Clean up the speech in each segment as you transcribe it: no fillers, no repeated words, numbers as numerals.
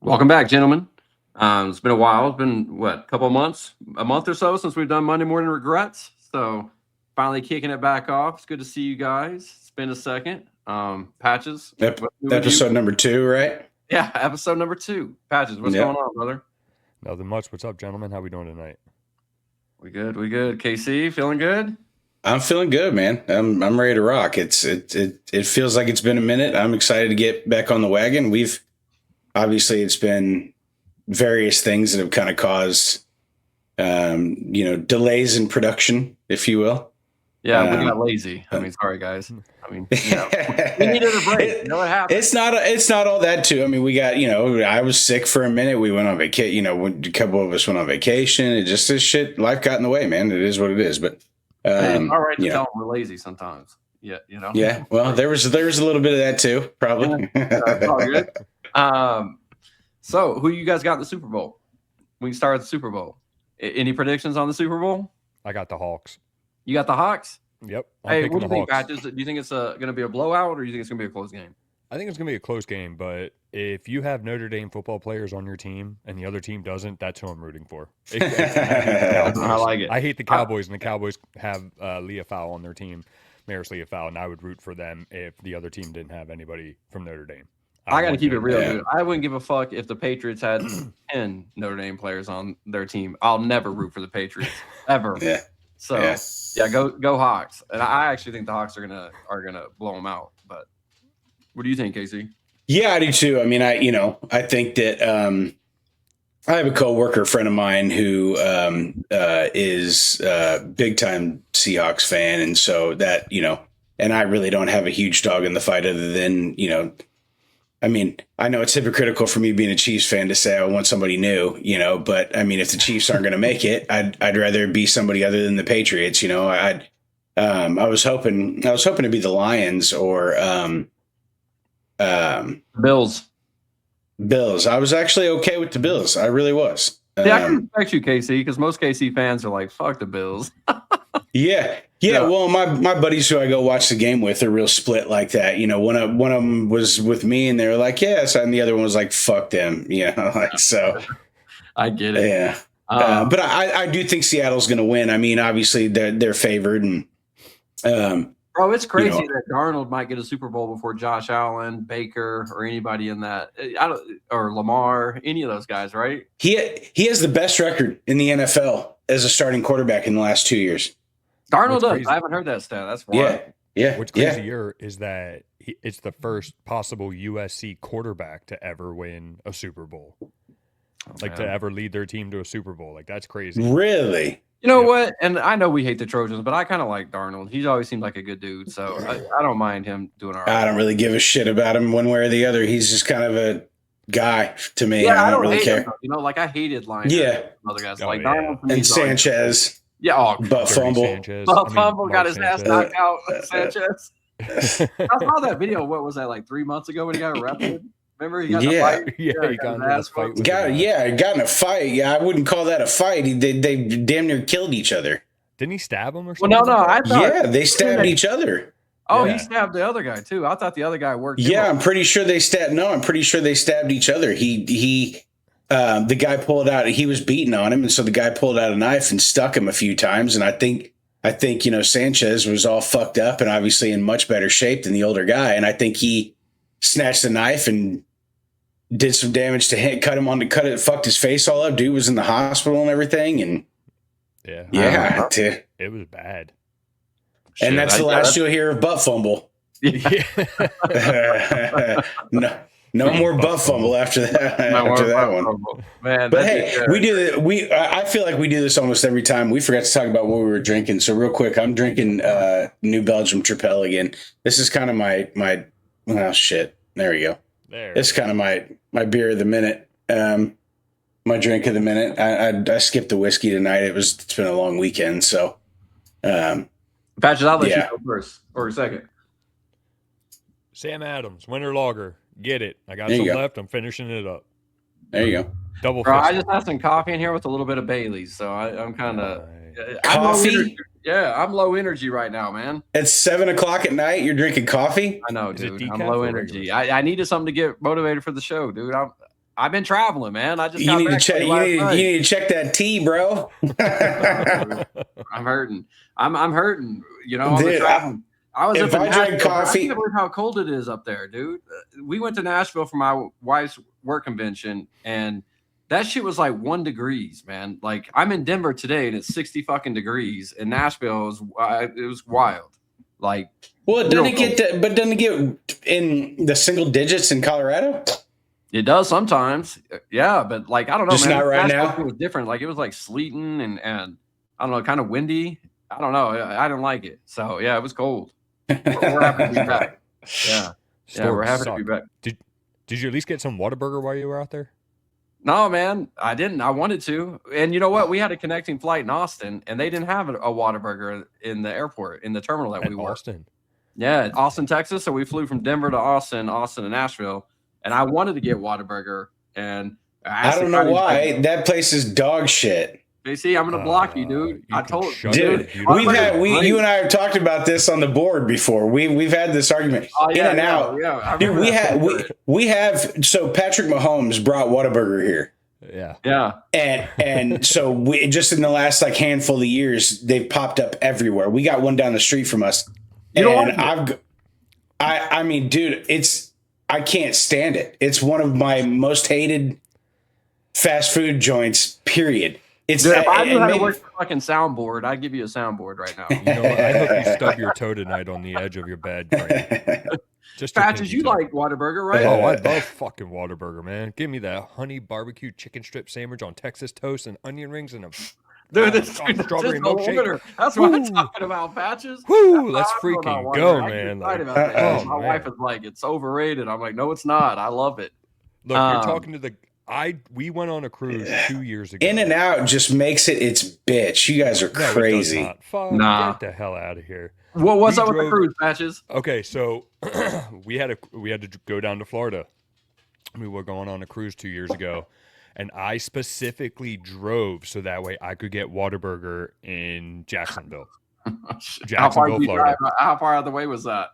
Welcome back, gentlemen. It's been a while. It's been what, a couple of months, a month or so since we've done Monday Morning Regrets. So finally kicking it back off. It's good to see you guys. It's been a second. Patches. Episode number 2, right? Yeah, episode number 2. Patches, what's Yep. going on, brother? Nothing much. What's up, gentlemen? How we doing tonight? We good. KC, feeling good? I'm feeling good, man. I'm ready to rock. It feels like it's been a minute. I'm excited to get back on the wagon. It's been various things that have kind of caused delays in production, if you will. Yeah, we got lazy. Sorry guys. We needed a break. You know what happened? It's not all that too. We got, I was sick for a minute. We went on vacation. A couple of us went on vacation. It just this shit. Life got in the way, man. It is what it is. But it's all right to tell them we're lazy sometimes. Yeah, Yeah. Well, there was a little bit of that too, probably. It's all good. So who you guys got in the Super Bowl? We can start at the Super Bowl. Any predictions on the Super Bowl? I got the Hawks. You got the Hawks? Yep. Hey, what do you think, Patches? Do you think it's going to be a blowout, or do you think it's going to be a close game? I think it's going to be a close game, but if you have Notre Dame football players on your team and the other team doesn't, that's who I'm rooting for. I like it. I hate the Cowboys, and the Cowboys have Leah Fowl on their team, Maris Leah Fowl, and I would root for them if the other team didn't have anybody from Notre Dame. I got to keep it real, dude. I wouldn't give a fuck if the Patriots had 10 Notre Dame players on their team. I'll never root for the Patriots ever. Yeah. So go Hawks. And I actually think the Hawks are gonna blow them out. But what do you think, Casey? Yeah, I do too. I think that I have a coworker friend of mine who is a big time Seahawks fan, and so that and I really don't have a huge dog in the fight other than I know it's hypocritical for me being a Chiefs fan to say I want somebody new, but if the Chiefs aren't going to make it, I'd rather be somebody other than the Patriots. I was hoping to be the Lions or Bills. I was actually okay with the Bills. I really was. Yeah, I can respect you, KC, because most KC fans are like, fuck the Bills. Yeah. Well, my buddies who I go watch the game with are real split like that. One of them was with me, and they were like, "Yes," and the other one was like, "Fuck them." So. I get it. Yeah. But I do think Seattle's going to win. Obviously they're favored, and bro, it's crazy that Darnold might get a Super Bowl before Josh Allen, Baker, or anybody in that. Or Lamar, any of those guys, right? He has the best record in the NFL as a starting quarterback in the last 2 years. Darnold does. I haven't heard that stat. That's wild. Yeah. What's crazier is that it's the first possible USC quarterback to ever win a Super Bowl. To ever lead their team to a Super Bowl. That's crazy. Really? You know what? And I know we hate the Trojans, but I kind of like Darnold. He's always seemed like a good dude, so I don't mind him doing all right. I don't really give a shit about him one way or the other. He's just kind of a guy to me. Yeah, I don't really care. Him, I hated Lions. Yeah. Other guys yeah. And Sanchez. Yeah, butt fumble. Fumble got his ass knocked out. Sanchez. I saw that video. What was that, like 3 months ago when he got arrested? Remember he got in a fight? Yeah, he got in a fight. Got in a fight. Yeah, I wouldn't call that a fight. They damn near killed each other. Didn't he stab him or something? Well, no. They stabbed each other. Oh, he stabbed the other guy too. I thought the other guy worked. Yeah, I'm pretty sure they stabbed. No, I'm pretty sure they stabbed each other. The guy pulled out. He was beating on him, and so the guy pulled out a knife and stuck him a few times. And I think Sanchez was all fucked up and obviously in much better shape than the older guy. And I think he snatched the knife and did some damage to him, fucked his face all up. Dude was in the hospital and everything. And it was bad. And that's the last you'll hear of butt fumble. Yeah. No more butt fumble after that. That one, man. But hey, I feel like we do this almost every time. We forgot to talk about what we were drinking. So real quick, I'm drinking New Belgium Tripel again. This is kind of my oh shit. There we go. It's kind of my beer of the minute. My drink of the minute. I skipped the whiskey tonight. It's been a long weekend, so. Patches, I'll let you go first or second. Sam Adams, Winter Lager. Get it. I got some left. I'm finishing it up. There you go. Double. I just have some coffee in here with a little bit of Bailey's, so I'm kind of coffee. I'm low energy right now, man. It's 7:00 at night. You're drinking coffee. I know, dude. I'm low energy. I needed something to get motivated for the show, dude. I've been traveling, man. I just You got need to back check. late You last need, night. you need to check that tea, bro. I'm hurting. I'm hurting. You know, I'm Dude, traveling. I was if up in I drank Nashville. I coffee- can't believe how cold it is up there, dude. We went to Nashville for my wife's work convention, and that shit was like 1 degrees, man. Like I'm in Denver today, and it's 60 fucking degrees. In Nashville, it was wild. Like, Well, real doesn't it get in the single digits in Colorado? it does sometimes, yeah. But like, I don't know, Just man. not right Nashville now? It was different. Like it was like sleeting and I don't know, kind of windy. I don't know. I didn't like it. So yeah, it was cold. We're happy to be back. Yeah. Yeah, we're Storms happy suck. to be back. Did you at least get some Whataburger while you were out there? No, man, I didn't. I wanted to. And you know what? We had a connecting flight in Austin, and they didn't have a Whataburger in the airport, in the terminal that At we were. Austin. Yeah, Austin, Texas. So we flew from Denver to Austin, Austin to Nashville. And I wanted to get Whataburger. And I don't know why. That place is dog shit. JC, I'm gonna block you, dude. You I can told shut you. your Dude, beautiful you and I have talked about this on the board before. We've had this argument. Oh, yeah, In and out. Yeah, I Dude, remember that. we have so Patrick Mahomes brought Whataburger here. Yeah. Yeah. And so we just in the last like handful of years, they've popped up everywhere. We got one down the street from us. You don't And like I mean, dude, I can't stand it. It's one of my most hated fast food joints, period. It's Dude, if I knew and how to maybe- work the fucking soundboard, I'd give you a soundboard right now. You know what? I hope you stub your toe tonight on the edge of your bed. Frank. Just your Patches, pinky you toe. like Whataburger, right? Oh, I love fucking Whataburger, man. Give me that honey barbecue chicken strip sandwich on Texas toast and onion rings and a Dude, this strawberry is no milkshake. wonder. That's what I'm Woo. talking about, Patches. Woo, That's let's what I'm freaking about go, Whataburger. I get man. excited Like, about that. oh, My man. wife is like, it's overrated. I'm like, no, it's not. I love it. Look, Um, you're talking to the we went on a cruise 2 years ago. In and Out just makes it its bitch. You guys are No, it does crazy. not. Fuck, Nah. get the hell out of here. What's We up with the drove- cruise, Patches? Okay, so we had to go down to Florida. We were going on a cruise 2 years ago, and I specifically drove so that way I could get Whataburger in Jacksonville. Jacksonville, Florida. How far out of the way was that?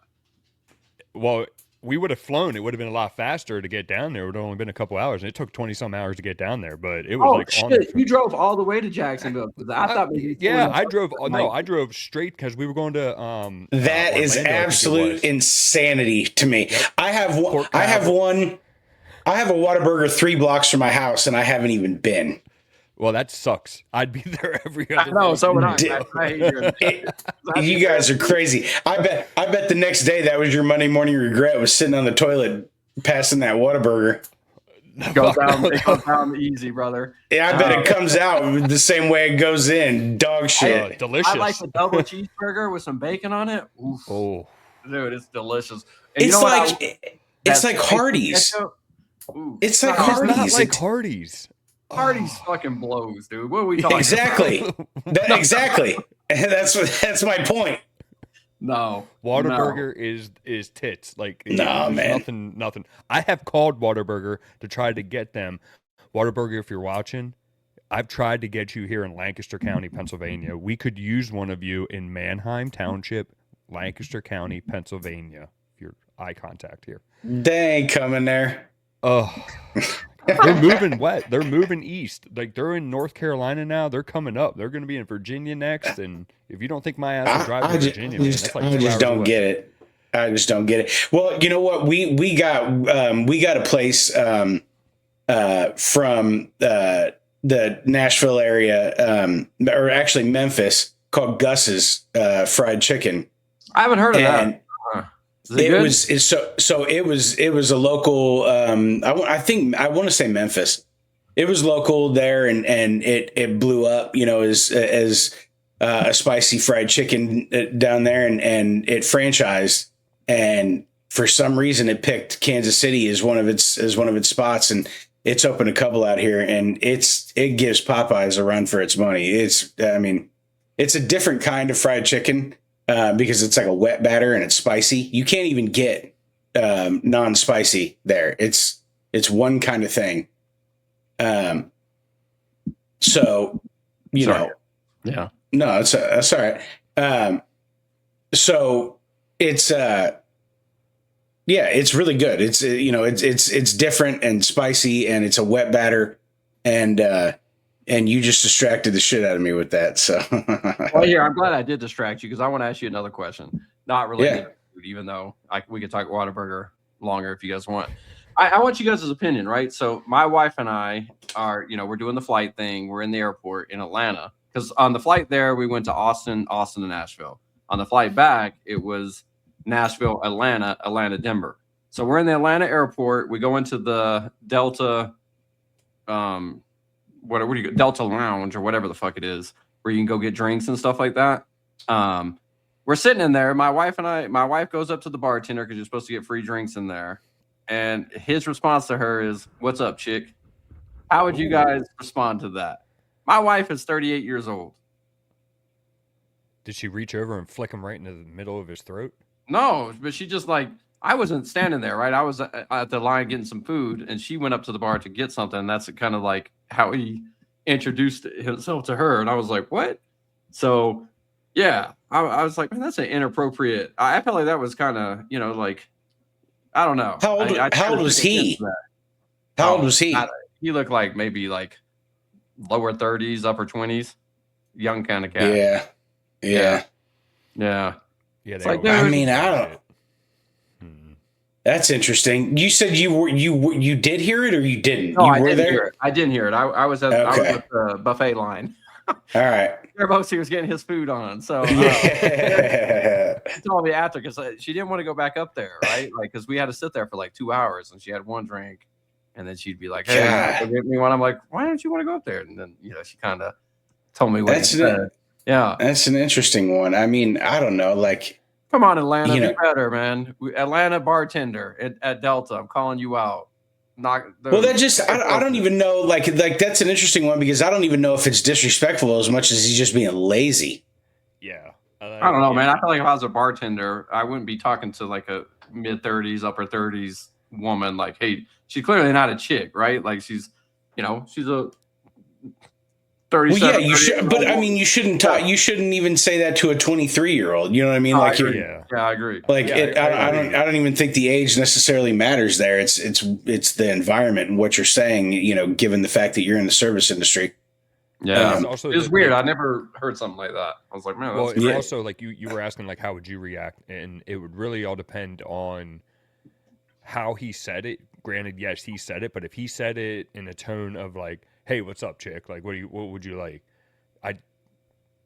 Well, we would have flown. It would have been a lot faster to get down there. It would have only been a couple hours, and it took 20 some hours to get down there. But it was Oh like on the shit! You drove all the way to Jacksonville. I thought maybe yeah, I drove. No, I drove straight because we were going to. That is Orlando, I think it absolute was. insanity to me. Yep. I have one. Port I have Canaveral. one. I have a Whataburger 3 blocks from my house, and I haven't even been. Well, that sucks. I'd be there every other. I know. So would I. Did- I hate you. You guys are crazy. I bet the next day that was your Monday morning regret was sitting on the toilet passing that Whataburger. Goes down, it goes down easy, brother. Yeah, I bet it comes out the same way it goes in. Dog shit. delicious. I like the double cheeseburger with some bacon on it. Oof. Oh, Dude, it's delicious. And It's you know what like it's like Hardee's. It's like it's Hardee's. not like It's- Hardee's. Hardee's fucking blows, dude. What are we talking Exactly. about? Exactly. That's my point. No. Whataburger is tits. Like Nah, there's man. nothing. I have called Whataburger to try to get them. Whataburger, if you're watching, I've tried to get you here in Lancaster County, Pennsylvania. We could use one of you in Manheim Township, Lancaster County, Pennsylvania. Your eye contact here. They ain't coming there. Oh, they're moving west. They're moving east. Like they're in North Carolina now. They're coming up. They're going to be in Virginia next. And if you don't think my ass will drive to Virginia, man, that's like I 2 just hours don't away. get it. I just don't get it. Well, you know what? We got a place from the Nashville area, or actually Memphis, called Gus's Fried Chicken. I haven't heard of And that. Is it good? it was a local. I think I want to say Memphis. It was local there, and it blew up. You know, as a spicy fried chicken down there, and it franchised. And for some reason, it picked Kansas City as one of its spots, and it's opened a couple out here, and it gives Popeyes a run for its money. It's a different kind of fried chicken. Because it's like a wet batter and it's spicy. You can't even get non-spicy there. It's one kind of thing. So you Sorry. know, Yeah. no, that's all right. So it's Yeah, it's really good. It's it's different and spicy, and it's a wet batter, and you just distracted the shit out of me with that. So Well, here, I'm glad I did distract you because I want to ask you another question, not related Yeah. to food, even though we could talk Whataburger longer if you guys want. I want you guys' opinion, right? So my wife and I are, we're doing the flight thing. We're in the airport in Atlanta because on the flight there, we went to Austin, and Nashville. On the flight back, it was Nashville, Atlanta, Denver. So we're in the Atlanta airport. We go into the Delta, what do you Delta Lounge or whatever the fuck it is, where you can go get drinks and stuff like that. We're sitting in there. My wife goes up to the bartender because you're supposed to get free drinks in there. And his response to her is, "What's up, chick?" How would you guys respond to that? My wife is 38 years old. Did she reach over and flick him right into the middle of his throat? No, but she just I wasn't standing there, right? I was at the line getting some food, and she went up to the bar to get something. And that's kind of like how he introduced himself to her. And I was like, what? So, yeah, I was like, man, that's an inappropriate. I felt like that was kind of, I don't know. How old was he? How old was he? He looked like maybe like lower 30s, upper 20s, young kind of cat. Yeah. Yeah. Yeah, It's they like, always- dude, I mean, I don't. That's interesting. You said you did hear it or you didn't? No, you I were didn't there. hear it. I didn't hear it. I was at the buffet line. All right. Starbucks, he was getting his food on. So Yeah. she told me after because she didn't want to go back up there, right? Like, because we had to sit there for like 2 hours and she had one drink. And then she'd be like, hey, God. go get me one. I'm like, why don't you want to go up there? And then, she kind of told me what That's he said. Yeah. That's an interesting one. I mean, I don't know. Like, Come on, Atlanta. You know- Be better, man. Atlanta bartender at Delta. I'm calling you out. well, that just I don't even know. Like that's an interesting one because I don't even know if it's disrespectful as much as he's just being lazy. Yeah. I don't know, man. I feel like if I was a bartender, I wouldn't be talking to like a mid-30s, upper 30s woman. Like, hey, she's clearly not a chick, right? Like she's a 37. Well, yeah, you should, 38-year-old but I woman. mean, you shouldn't talk. You shouldn't even say that to a 23-year-old. You know what I mean? No, I Like, you're, agree. Yeah. Yeah, I agree. like Yeah, it, I I agree. don't even think the age necessarily matters there. It's the environment and what you're saying. Given the fact that you're in the service industry. Yeah, It's also it was the- weird. I never heard something like that. I was like, man, Well, that's it's Yeah. also like you were asking like how would you react, and it would really all depend on how he said it. Granted, yes, he said it, but if he said it in a tone of like, "Hey, what's up, chick?" Like, what would you like? I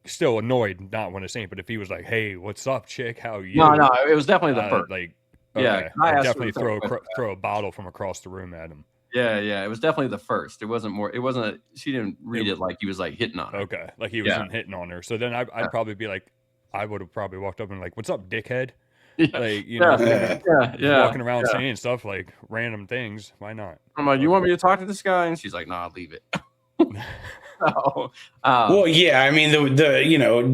still annoyed, not want to say it, but if he was like, "Hey, what's up, chick? How are you?" no, it was definitely the first. Like, Yeah, okay, I I'd asked definitely her the same question. throw a bottle from across the room at him. Yeah, it was definitely the first. It wasn't more. It wasn't. She didn't read it like he was like hitting on her. Okay, like he Yeah. wasn't hitting on her. So then I'd Yeah. probably be like, I would have probably walked up and like, "What's up, dickhead?" Yeah, Like, you yeah, know, yeah. walking around yeah. saying stuff like random things. Why not? I'm like, you want me to talk to this guy? And she's like, nah, leave it. So, Well, yeah, I mean,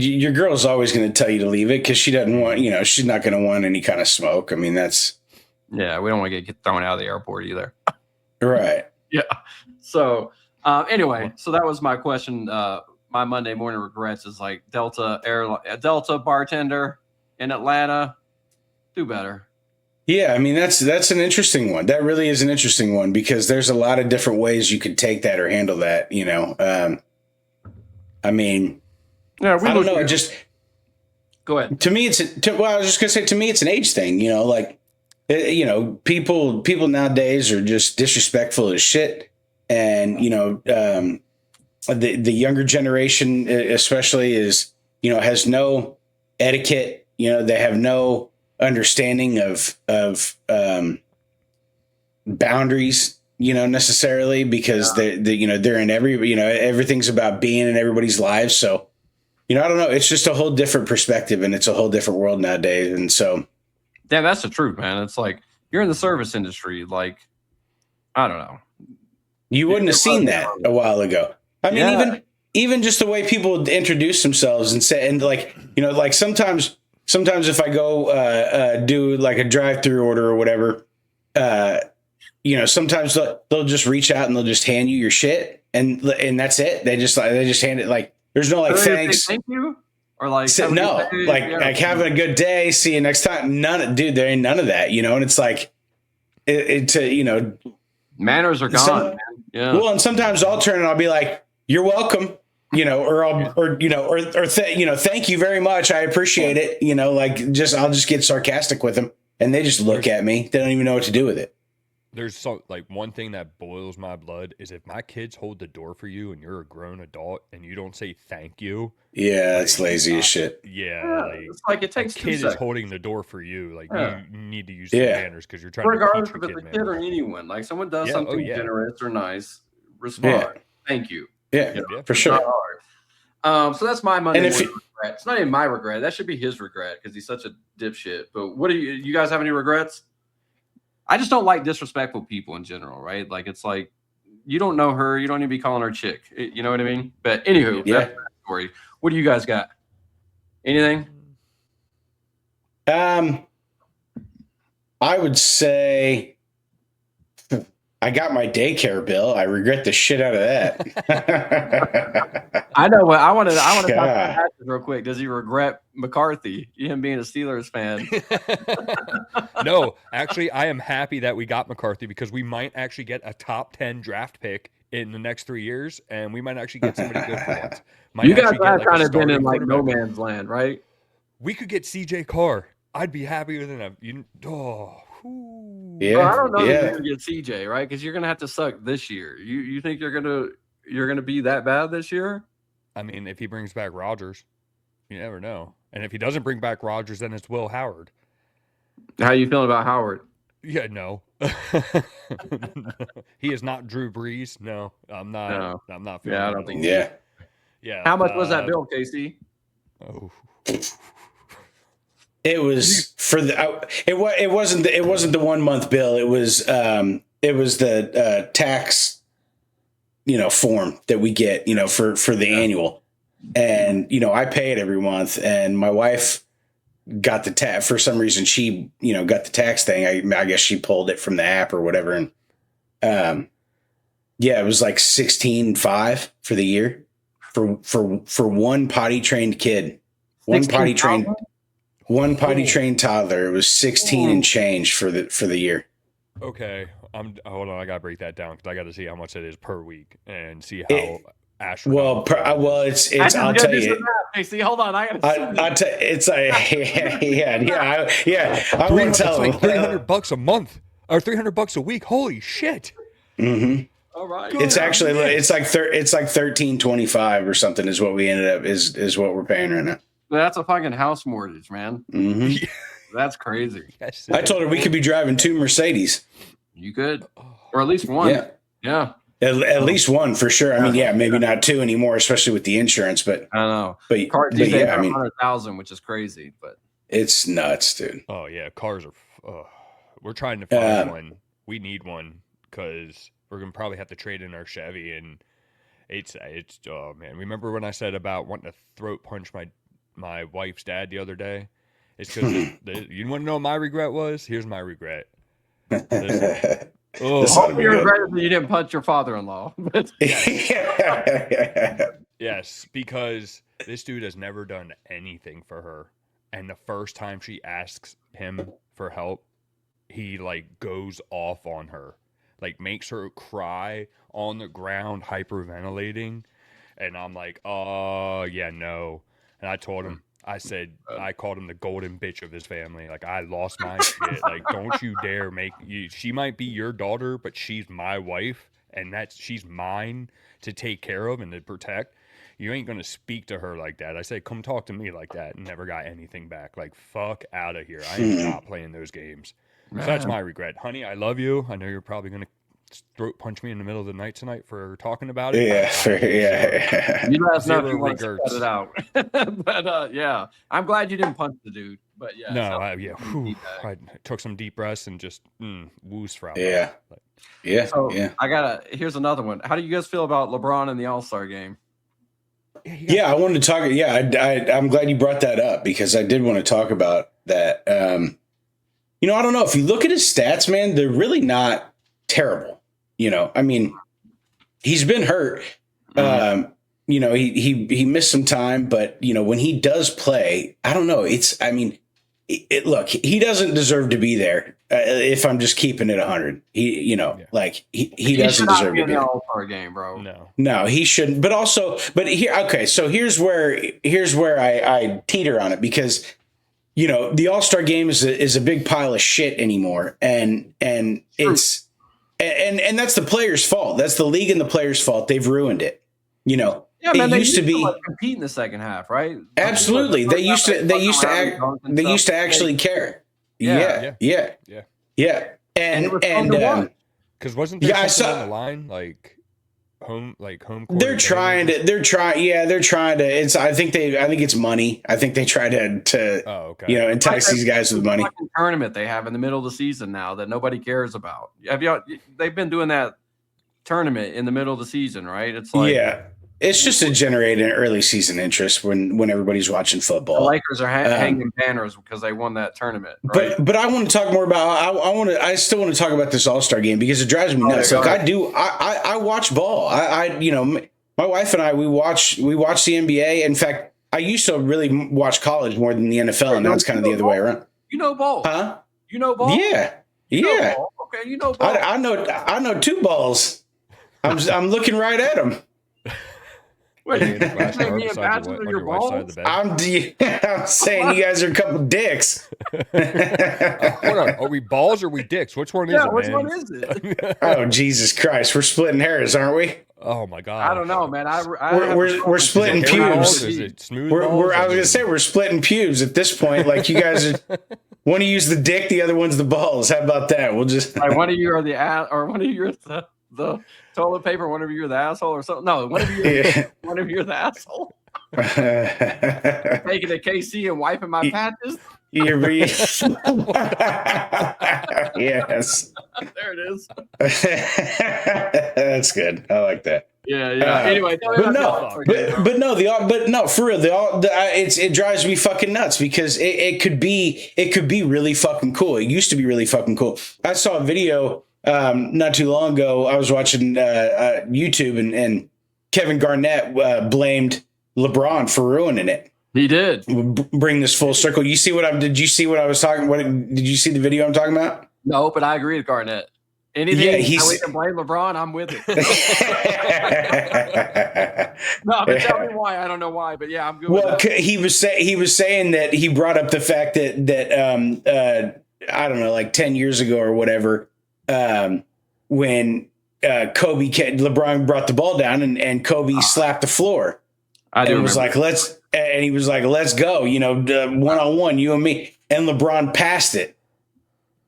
your girl's always going to tell you to leave it because she doesn't want, she's not going to want any kind of smoke. I mean, that's yeah, we don't want to get thrown out of the airport either. right. Yeah. So anyway, so that was my question. My Monday morning regrets is like Delta bartender in Atlanta, do better. Yeah, I mean, that's an interesting one. That really is an interesting one because there's a lot of different ways you could take that or handle that. I mean, Yeah, I don't know. It just go ahead. to me, I was just gonna say, to me, it's an age thing. People nowadays are just disrespectful as shit, and the younger generation, especially, is has no etiquette. They have no understanding of boundaries. Necessarily because they're in everything's about being in everybody's lives. So. I don't know. It's just a whole different perspective and it's a whole different world nowadays. And so, Yeah, that's the truth, man. It's like you're in the service industry. Like, I don't know. you wouldn't have seen that a while ago. I mean, Yeah. even just the way people introduce themselves and say, and like, like sometimes if I go do like a drive-through order or whatever, sometimes they'll just reach out and they'll just hand you your shit and that's it. They just hand it like, there's no like, Really, thanks. Thank you. or like So, have a good no, day? like Yeah. like having a good day. See you next time. Dude, there ain't none of that, you know. And it's like Manners are gone. Some- Man. Yeah. Well, and sometimes I'll turn and I'll be like, "You're welcome," thank you very much. I appreciate it. I'll just get sarcastic with them, and they just look at me. They don't even know what to do with it. There's one thing that boils my blood is if my kids hold the door for you and you're a grown adult and you don't say thank you. Yeah, that's lazy as shit. Yeah, it's like it a takes 2 kid is seconds. holding the door for you. Like Yeah. you need to use some Yeah. manners because you're trying Regardless to if teach it's your a kid kid or manners. anyone, like someone does Yeah, something yeah. generous or nice, respond. Thank you. Yeah, You know, Yeah. for it's not sure. hard. So that's my Monday And if morning regret. It's not even my regret. That should be his regret because he's such a dipshit. But what do you guys have any regrets? I just don't like disrespectful people in general, right? Like it's like you don't know her, you don't need to be calling her chick. You know what I mean? But anywho, Yeah. that's that story. What do you guys got? Anything? I would say I got my daycare bill. I regret the shit out of that. I know what I want to talk God. about Patrick real quick. Does he regret McCarthy? Him being a Steelers fan? No, actually, I am happy that we got McCarthy because we might actually get a top 10 draft pick in the next 3 years, and we might actually get somebody good for once. Might You guys actually have get, like, kind a of been in starting like no quarterback. man's land, right? We could get CJ Carr. I'd be happier than a whew. Yeah. Well, I don't know that yeah. you're gonna get CJ, right? Because you're gonna have to suck this year. You think you're gonna be that bad this year? I mean, if he brings back Rodgers, you never know. And if he doesn't bring back Rodgers, then it's Will Howard. How you feeling about Howard? Yeah, no. He is not Drew Brees. No, I'm not. No. I'm not feeling. Yeah, I that don't at think all. Yeah. Yeah. How much was that bill, Casey? Oh. It was for the. It wasn't the 1 month bill. It was the tax, form that we get, for the annual, and I pay it every month, and my wife got the tax for some reason. She got the tax thing. I guess she pulled it from the app or whatever, and it was like 16.5 for the year for one potty trained kid, one potty trained. One potty trained toddler. It was 16 and change for the year. Okay. Hold on. I gotta break that down because I got to see how much it is per week and see how astronomical. It's. I'll tell you. Casey, hold on. I'll tell. It's a yeah. I won't tell It's them. like $300 a month or $300 a week. Holy shit! Mm-hmm. All right. It's actually it's like $13.25 or something is what we ended up is what we're paying right now. That's a fucking house mortgage, man. Mm-hmm. That's crazy. Yes. I told her we could be driving 2 Mercedes. You could, or at least one. Yeah. Yeah. At least one for sure. I mean, yeah, maybe not 2 anymore, especially with the insurance. But I don't know. but, Cars but these days yeah, are I mean, 100,000, which is crazy. But it's nuts, dude. Oh yeah, cars are. We're trying to find one. We need one because we're gonna probably have to trade in our Chevy, and it's. Oh man, remember when I said about wanting to throat punch my wife's dad the other day? It's because you want to know what my regret was? Here's my regret. Listen. Oh, This- hopefully you're regret that you didn't punch your father-in-law. But yes, because this dude has never done anything for her, and the first time she asks him for help, he like goes off on her, like makes her cry on the ground, hyperventilating, and I'm like, oh yeah, no. And I told him, I said, I called him the golden bitch of his family. Like, I lost my shit. Like, don't you dare she might be your daughter, but she's my wife, and she's mine to take care of and to protect. You ain't gonna speak to her like that. I said, come talk to me like that, and never got anything back. Like, fuck out of here. I am not playing those games. So that's my regret. Honey, I love you. I know you're probably gonna throat punch me in the middle of the night tonight for talking about it. Yeah. you let us know if Zero you want to regrets. cut it out. But yeah, I'm glad you didn't punch the dude. But yeah, No, sounds I took some deep breaths and just woos from Yeah. So Yeah. here's another one. How do you guys feel about LeBron in the All-Star game? Yeah, I wanted to talk. Yeah, I'm glad you brought that up because I did want to talk about that. I don't know if you look at his stats, man, they're really not terrible. I mean, he's been hurt. he missed some time, but when he does play, I don't know. Look, he doesn't deserve to be there. If I'm just keeping it 100, he doesn't deserve to be in the All-Star game, bro. No, he shouldn't. But here, okay. So here's where I teeter on it, because the All-Star game is a big pile of shit anymore, and it's and that's the players' fault. That's the league and the players' fault. They've ruined it. Yeah, man, it used to be compete in the second half, right? Absolutely. They used to actually care. Yeah. And because wasn't there something on the line, like home court? They're trying to. I think it's money. I think they try to entice these guys with money. Tournament they have in the middle of the season now that nobody cares about. They've been doing that tournament in the middle of the season, right? It's like, it's just to generate an early season interest when everybody's watching football. The Lakers are hanging banners because they won that tournament, right? But I want to talk more about. I still want to talk about this All-Star game because it drives me nuts. Like I watch ball. My wife and I we watch the NBA. In fact, I used to really watch college more than the NFL, and now it's kind of the other way around. You know ball, huh? You know ball, yeah. Ball. Okay, you know ball. I know two balls. I'm looking right at them. Wait, I'm saying you guys are a couple dicks. Hold on, are we balls or are we dicks? Which one is it? Which one is it? Oh, Jesus Christ, we're splitting hairs, aren't we? Oh my God, I don't know, man. We're splitting pubes. Is it smooth? I was gonna say we're splitting pubes at this point. Like you guys are. One of you's the dick, the other one's the balls. How about that? We'll just. One of you are the ass, or one of you are the toilet paper. One of you are the asshole, or something. No, one of you. One of you are the asshole. Taking a KC and wiping my patches. Yes. There it is. That's good. I like that. Yeah. Anyway, for real, it drives me fucking nuts because it could be really fucking cool. It used to be really fucking cool. I saw a video not too long ago. I was watching YouTube and Kevin Garnett blamed LeBron for ruining it. He did bring this full circle. Did you see what I was talking? Did you see the video I'm talking about? No, but I agree with Garnett. Anything we can blame LeBron, I'm with it. No, but tell me why. I don't know why, but yeah, I'm good. Well, he was saying that he brought up the fact that I don't know, like 10 years ago or whatever, when LeBron brought the ball down and Kobe slapped the floor. He was like, let's go, 1-on-1, you and me. And LeBron passed it.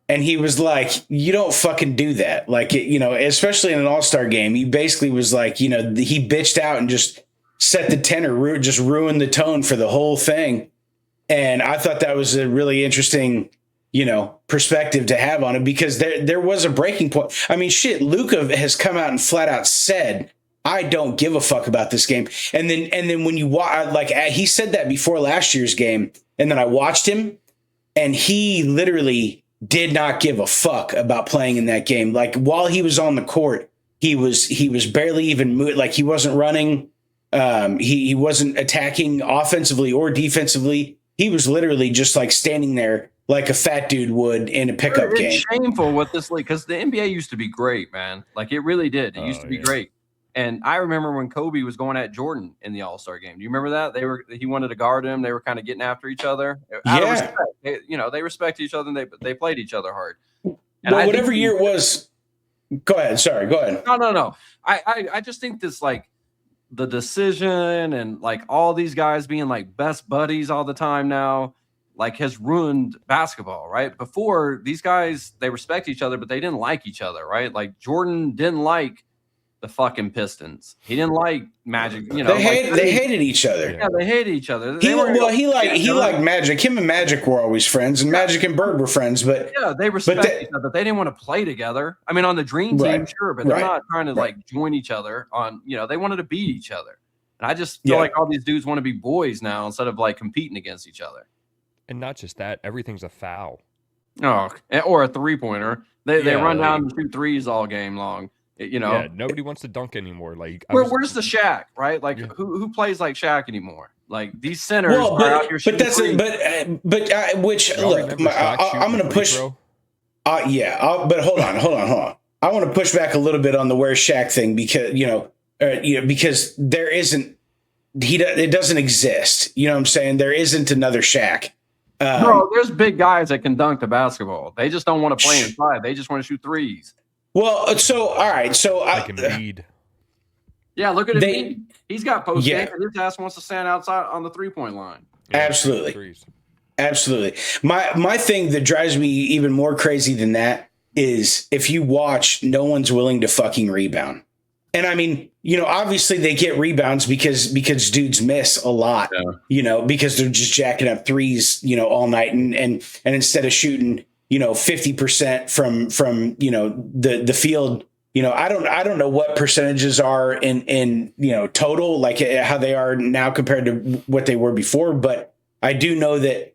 And he was like, you don't fucking do that. Like, especially in an all-star game, he basically was like, he bitched out and just set the tenor, just ruined the tone for the whole thing. And I thought that was a really interesting, perspective to have on it because there was a breaking point. I mean, shit, Luka has come out and flat out said, I don't give a fuck about this game. And then when you watch, like he said that before last year's game, and then I watched him and he literally did not give a fuck about playing in that game. Like while he was on the court, he was barely even like he wasn't running. He wasn't attacking offensively or defensively. He was literally just like standing there like a fat dude would in a pickup game. It's shameful what this league, because the NBA used to be great, man. Like it really did. It used to be great. And I remember when Kobe was going at Jordan in the All-Star game. Do you remember that? He wanted to guard him. They were kind of getting after each other. Out of respect. They respect each other and they played each other hard. And well, whatever year it was. Go ahead. Sorry. Go ahead. No. I just think this, like, the decision and like all these guys being like best buddies all the time now, like has ruined basketball, right? Before, these guys, they respect each other, but they didn't like each other, right? Like Jordan didn't like the fucking Pistons. He didn't like Magic. They hated each other. Yeah, they hated each other. He liked Magic. Him and Magic were always friends, and Magic and Bird were friends. But yeah, they respect each other. They didn't want to play together. I mean, on the Dream Team, sure, but they're not trying to like join each other on. They wanted to beat each other. And I just feel like all these dudes want to be boys now instead of like competing against each other. And not just that, everything's a foul. Oh, or a 3-pointer. They run down and shoot threes all game long. You know, Yeah, nobody wants to dunk anymore. Like, where's the Shaq, right? Like, Yeah. who plays like Shaq anymore? Like, these centers Well, are out here but shooting that's threes. which Y'all look, remember Shaq shooting I'm going the to free push. throw? But hold on. I want to push back a little bit on the where's Shaq thing because because there isn't it doesn't exist. You know what I'm saying? There isn't another Shaq. Bro, there's big guys that can dunk the basketball. They just don't want to play inside. They just want to shoot threes. Well, so all right, so Like Embiid. Yeah, look at They- him. He's got post game, Yeah. and his ass wants to stand outside on the 3-point line. Yeah, Absolutely. threes. Absolutely. My thing that drives me even more crazy than that is if you watch, no one's willing to fucking rebound. And I mean, obviously they get rebounds because dudes miss a lot, because they're just jacking up threes, all night. And instead of shooting, 50% from, the field, I don't know what percentages are in total, like how they are now compared to what they were before. But I do know that,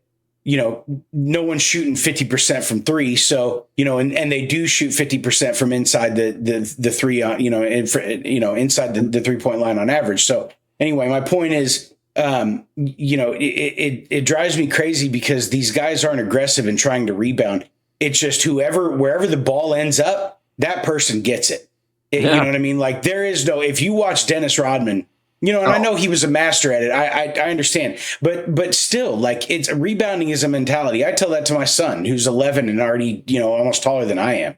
no one's shooting 50% from three. So, and they do shoot 50% from inside the three, inside the 3-point line on average. So anyway, my point is, it drives me crazy because these guys aren't aggressive in trying to rebound. It's just wherever the ball ends up, that person gets it. You know what I mean? Like if you watch Dennis Rodman, and I know he was a master at it. I understand, but still, like it's rebounding is a mentality. I tell that to my son, who's 11 and already, almost taller than I am.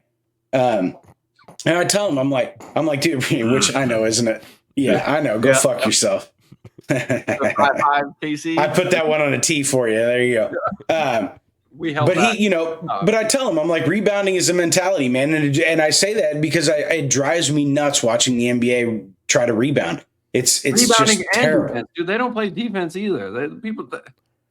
And I tell him, I'm like, dude, which I know, isn't it? Yeah, I know. Go fuck yourself. 5'5" KC. I put that one on a T for you. There you go. We held But back. but I tell him, I'm like, rebounding is a mentality, man. And I say that because it drives me nuts watching the NBA try to rebound. It's rebounding just and terrible. defense, dude. They don't play defense either. They don't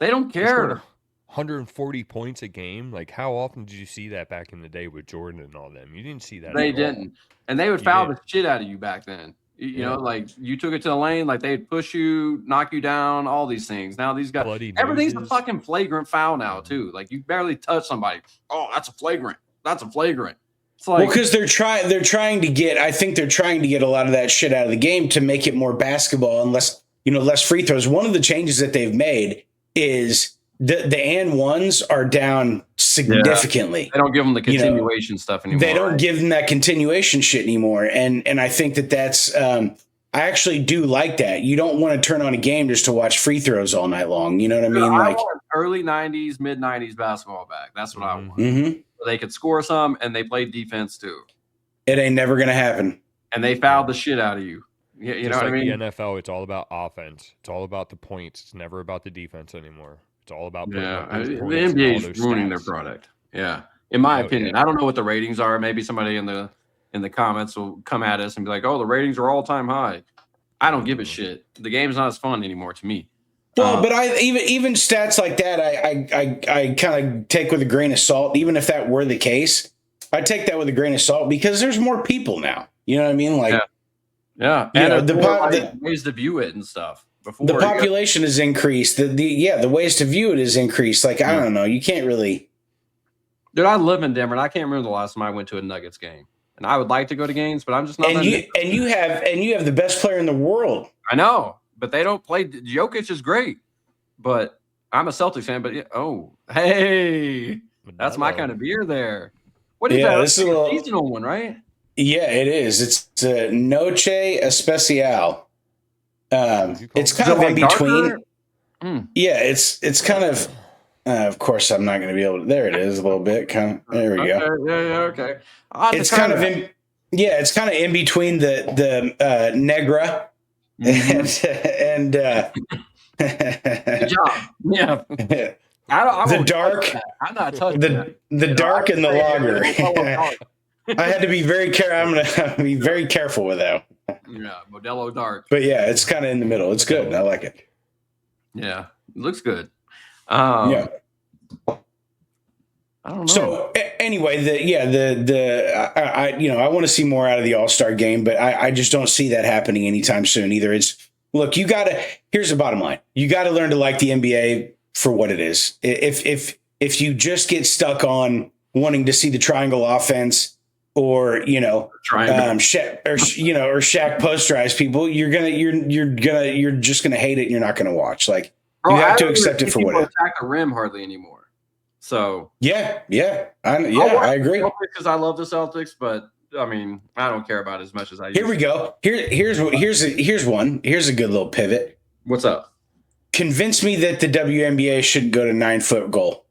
They scored care. 140 points a game. Like, how often did you see that back in the day with Jordan and all them? You didn't see that. They at all. didn't, and they would You foul did. the shit out of you back then. You Yeah. know, like you took it to the lane, like they'd push you, knock you down, all these things. Now these guys, Bloody everything's a noses. fucking flagrant foul now too. Like you barely touch somebody. Oh, that's a flagrant. That's a flagrant. It's Well, like because they're trying to get a lot of that shit out of the game to make it more basketball and less free throws. One of the changes that they've made is the and ones are down significantly. they don't give them the continuation stuff anymore. They don't right? give them that continuation shit anymore. And I think that's I actually do like that. You don't want to turn on a game just to watch free throws all night long. You know what I mean? I Like, want early 90s, mid 90s basketball back. That's what I want. mhm. They could score some and they played defense too. It ain't never going to happen. And they fouled the shit out of you. You know Just what I like mean? the NFL, it's all about offense. It's all about the points. It's never about the defense anymore. It's all about putting Yeah. up those The points and all NBA those is ruining their stats. product. Yeah. In my Oh, opinion. yeah. I don't know what the ratings are. Maybe somebody in the comments will come at us and be like, oh, the ratings are all time high. I don't give a shit. The game's not as fun anymore to me. Well, but I even stats like that, I kind of take with a grain of salt. Even if that were the case, I take that with a grain of salt because there's more people now. You know what I mean? Like, Yeah. You And know, there's the more, po- like, ways to view it and stuff. Before the you got- population has increased. The ways to view it is increased. Like, I don't know. You can't really. Dude, I live in Denver and I can't remember the last time I went to a Nuggets game. And I would like to go to games, but I'm just not. And you have the best player in the world. I know, but they don't play. Jokic is great, but I'm a Celtics fan. But hey, that's my kind of beer there. What is Yeah, that? this is a little- seasonal one, right? Yeah, it is. It's a Noche Especial. It's kind of in between. Yeah, it's kind of. Of course, I'm not going to be able to. There it is, a little bit. Kind of. There we go. Okay. I'll have to It's try kind of that. in. Yeah, it's kind of in between the Negra and Good job. Yeah. I The won't dark- touch that. I'm not touching the dark and the lager. lager. I had to be very careful. I'm gonna be very careful with that. Yeah, Modelo Dark. But yeah, it's kind of in the middle. It's good. I like it. Yeah, it looks good. Yeah. I don't know. So anyway, I want to see more out of the All-Star game, but I just don't see that happening anytime soon either. Look, here's the bottom line. You got to learn to like the NBA for what it is. If you just get stuck on wanting to see the triangle offense or Triangle. Shaq, or Shaq posterize people, you're just gonna hate it. And you're not gonna watch. Like Bro, you I have to don't accept even it see for what people it is. attack the rim hardly anymore. So I agree. because I love the Celtics, but I mean, I don't care about it as much as I. Here we go. Here's one. Here's a good little pivot. What's up? Convince me that the WNBA shouldn't go to 9-foot goal.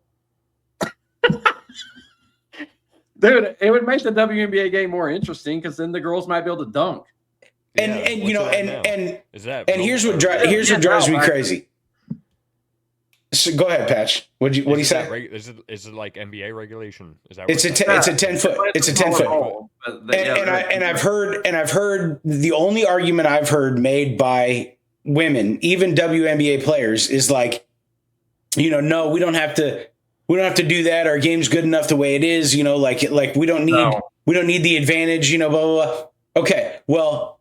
Dude, it would make the WNBA game more interesting because then the girls might be able to dunk. And Yeah, and what's you know it at and now? Is that and here's what Yeah, drives me no, crazy. So go ahead, Patch. What do you say? Is it like NBA regulation? Is that It's a what it's a 10-foot. It's a 10-foot. And I've heard the only argument I've heard made by women, even WNBA players, is like, no, we don't have to do that. Our game's good enough the way it is. Like we don't need the advantage. Blah blah blah. Okay, well,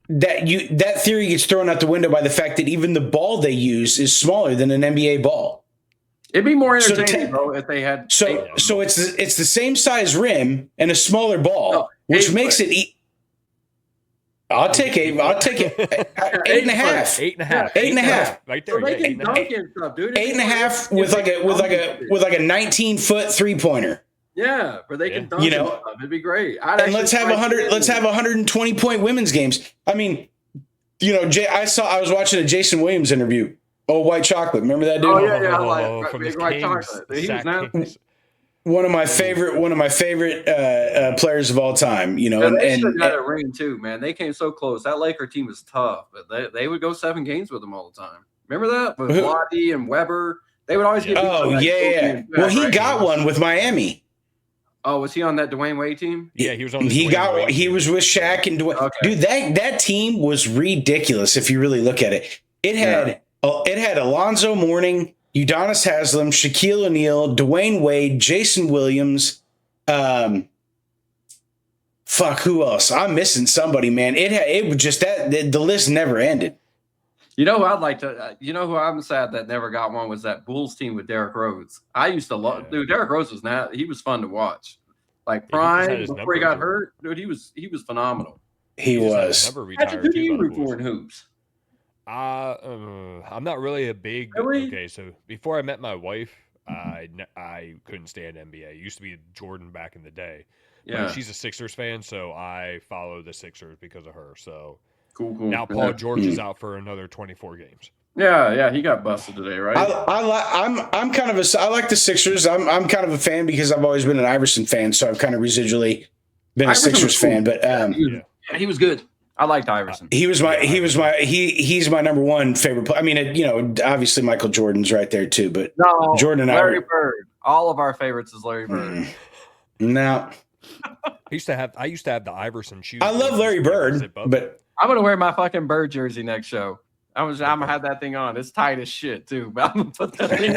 that theory gets thrown out the window by the fact that even the ball they use is smaller than an NBA ball. It'd be more So entertaining, bro, if they had. So it's the same size rim and a smaller ball, which makes it. I'll take it. 8.5. 8.5. 8.5. Right So there. they Yeah, can dunk and stuff, dude. 8.5 with like a 19-foot 3-pointer. Yeah, where they can dunk. You and know, stuff. It'd be great. And let's have 120-point women's games. I mean, I was watching a Jason Williams interview. Oh, White Chocolate. Remember that dude? Oh yeah, like from big his white Kings, chocolate. He was Zach nasty. Kings. One of my favorite players of all time. Yeah, And they should have got a ring too, man. They came so close. That Laker team was tough, but they would go 7 games with them all the time. Remember that with Waddy and Weber? They would always get. Oh yeah. Well, he got one with Miami. Oh, was he on that Dwayne Wade team? Yeah, he was on. He was with Shaq and Dwayne. Okay. Dude, that team was ridiculous if you really look at it. It had Alonzo Mourning, Udonis Haslem, Shaquille O'Neal, Dwayne Wade, Jason Williams. Who else? I'm missing somebody, man. It was just the list never ended. You know who I'd like to? You know who I'm sad that never got one was that Bulls team with Derrick Rose. I used to love, dude. Derrick Rose was he was fun to watch. Like prime before he got hurt, dude. He was phenomenal. He was. Who do you root for in hoops? I'm not really a big. Really? Okay, so before I met my wife, I couldn't stand NBA. It used to be Jordan back in the day. Yeah, But she's a Sixers fan, so I follow the Sixers because of her. So cool. now Paul George is out for another 24 games. Yeah, he got busted today, right? I'm kind of I like the Sixers. I'm kind of a fan because I've always been an Iverson fan, so I've kind of residually been a Sixers fan. But he was good. I liked Iverson. He's my number one favorite player. I mean, obviously Michael Jordan's right there too, but No, Jordan and Larry Bird. All of our favorites is Larry Bird. No, I used to have the Iverson shoes. I love Larry Bird, but I'm gonna wear my fucking Bird jersey next show. I'm gonna have that thing on. It's tight as shit too, but I'm gonna put that thing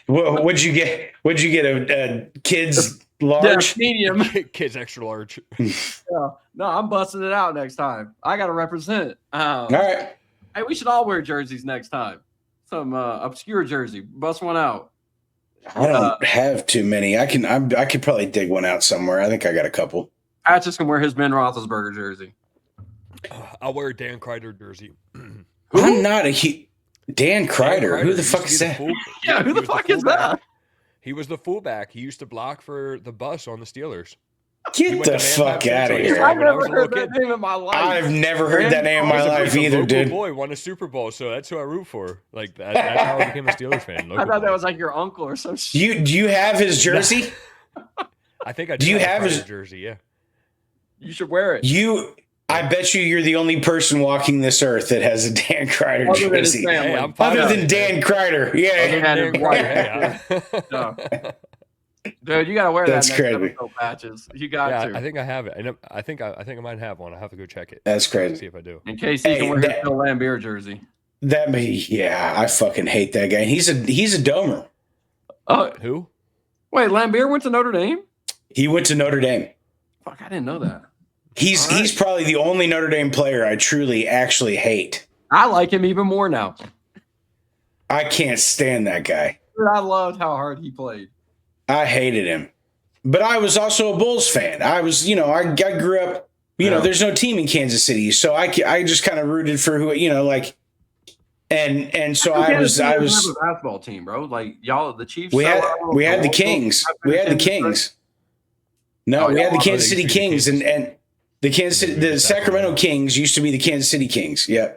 on. What'd you get? A kids large? Yeah, medium. Kids extra large. No, I'm busting it out next time. I gotta represent. All right. Hey, we should all wear jerseys next time. Some obscure jersey. Bust one out. I don't have too many. I could probably dig one out somewhere. I think I got a couple. Patch just can wear his Ben Roethlisberger jersey. I'll wear a Dan Kreider jersey. I'm not Dan Kreider. Who the fuck is that? Yeah, who the fuck is that? He was the fullback. He used to block for the bus on the Steelers. Get the fuck out of here. I've never heard that name in my life. I've never heard that name in my life either, dude. Boy won a Super Bowl, so that's who I root for. Like that's how I became a Steelers fan. I thought that was like your uncle or some shit. Do you have his jersey? I think I do. You have his jersey? Yeah. You should wear it. I bet you're the only person walking this earth that has a Dan Kreider jersey. Hey, other than Dan Kreider. Yeah. Dude, you gotta wear That's that crazy. Patches. You got to. I think I have it. And I think I might have one. I'll have to go check it. That's crazy. See if I do. In case he can wear his Phil Lambeer jersey. I fucking hate that guy. He's a domer. Who? Wait, Lambeer went to Notre Dame? He went to Notre Dame. Fuck, I didn't know that. He's probably the only Notre Dame player I truly actually hate. I like him even more now. I can't stand that guy. Dude, I loved how hard he played. I hated him. but I was also a Bulls fan. I was, I grew up, there's no team in Kansas City. So I just kind of rooted for who, and so I was have a basketball team, bro. Like y'all, the Chiefs. We had the Kings. We had the Kings. No, we had the Kansas City Kings, and the Sacramento Kings used to be the Kansas City Kings. Yeah.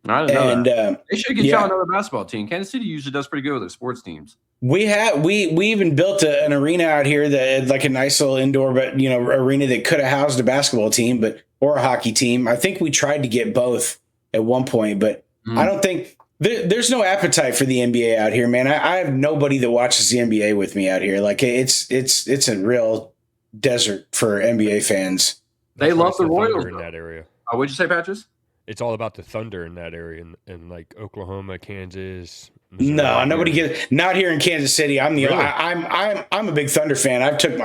I didn't know that. They should get y'all another basketball team. Kansas City usually does pretty good with their sports teams. We even built an arena out here that had like a nice little indoor, but arena that could have housed a basketball team, or a hockey team. I think we tried to get both at one point, but I don't think there's no appetite for the NBA out here, man. I have nobody that watches the NBA with me out here. Like it's a real desert for NBA fans. They love the Royals in that area. What'd you say, Patches? It's all about the Thunder in that area, in like Oklahoma, Kansas. Missouri. No, nobody gets. Not here in Kansas City. I'm a big Thunder fan. I took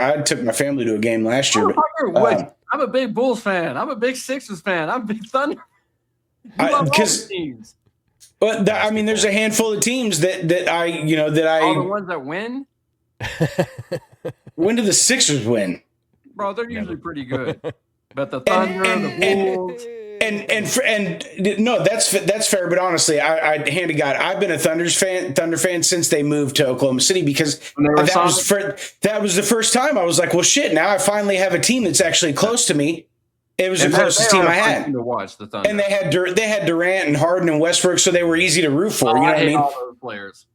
my family to a game last year. But, I'm a big Bulls fan. I'm a big Sixers fan. I'm a big Thunder. Because teams. But there's a handful of teams that I all the ones that win. When do the Sixers win? Bro, they're usually pretty good. But the Thunder, the Bulls. And no, that's fair. But honestly, I hand to God, I've been a Thunder fan since they moved to Oklahoma City, because that was the first time I was like, well, shit. Now I finally have a team that's actually close to me. It was the closest team I had to watch the Thunder. And they had Durant and Harden and Westbrook, so they were easy to root for. You know what I mean? All those players.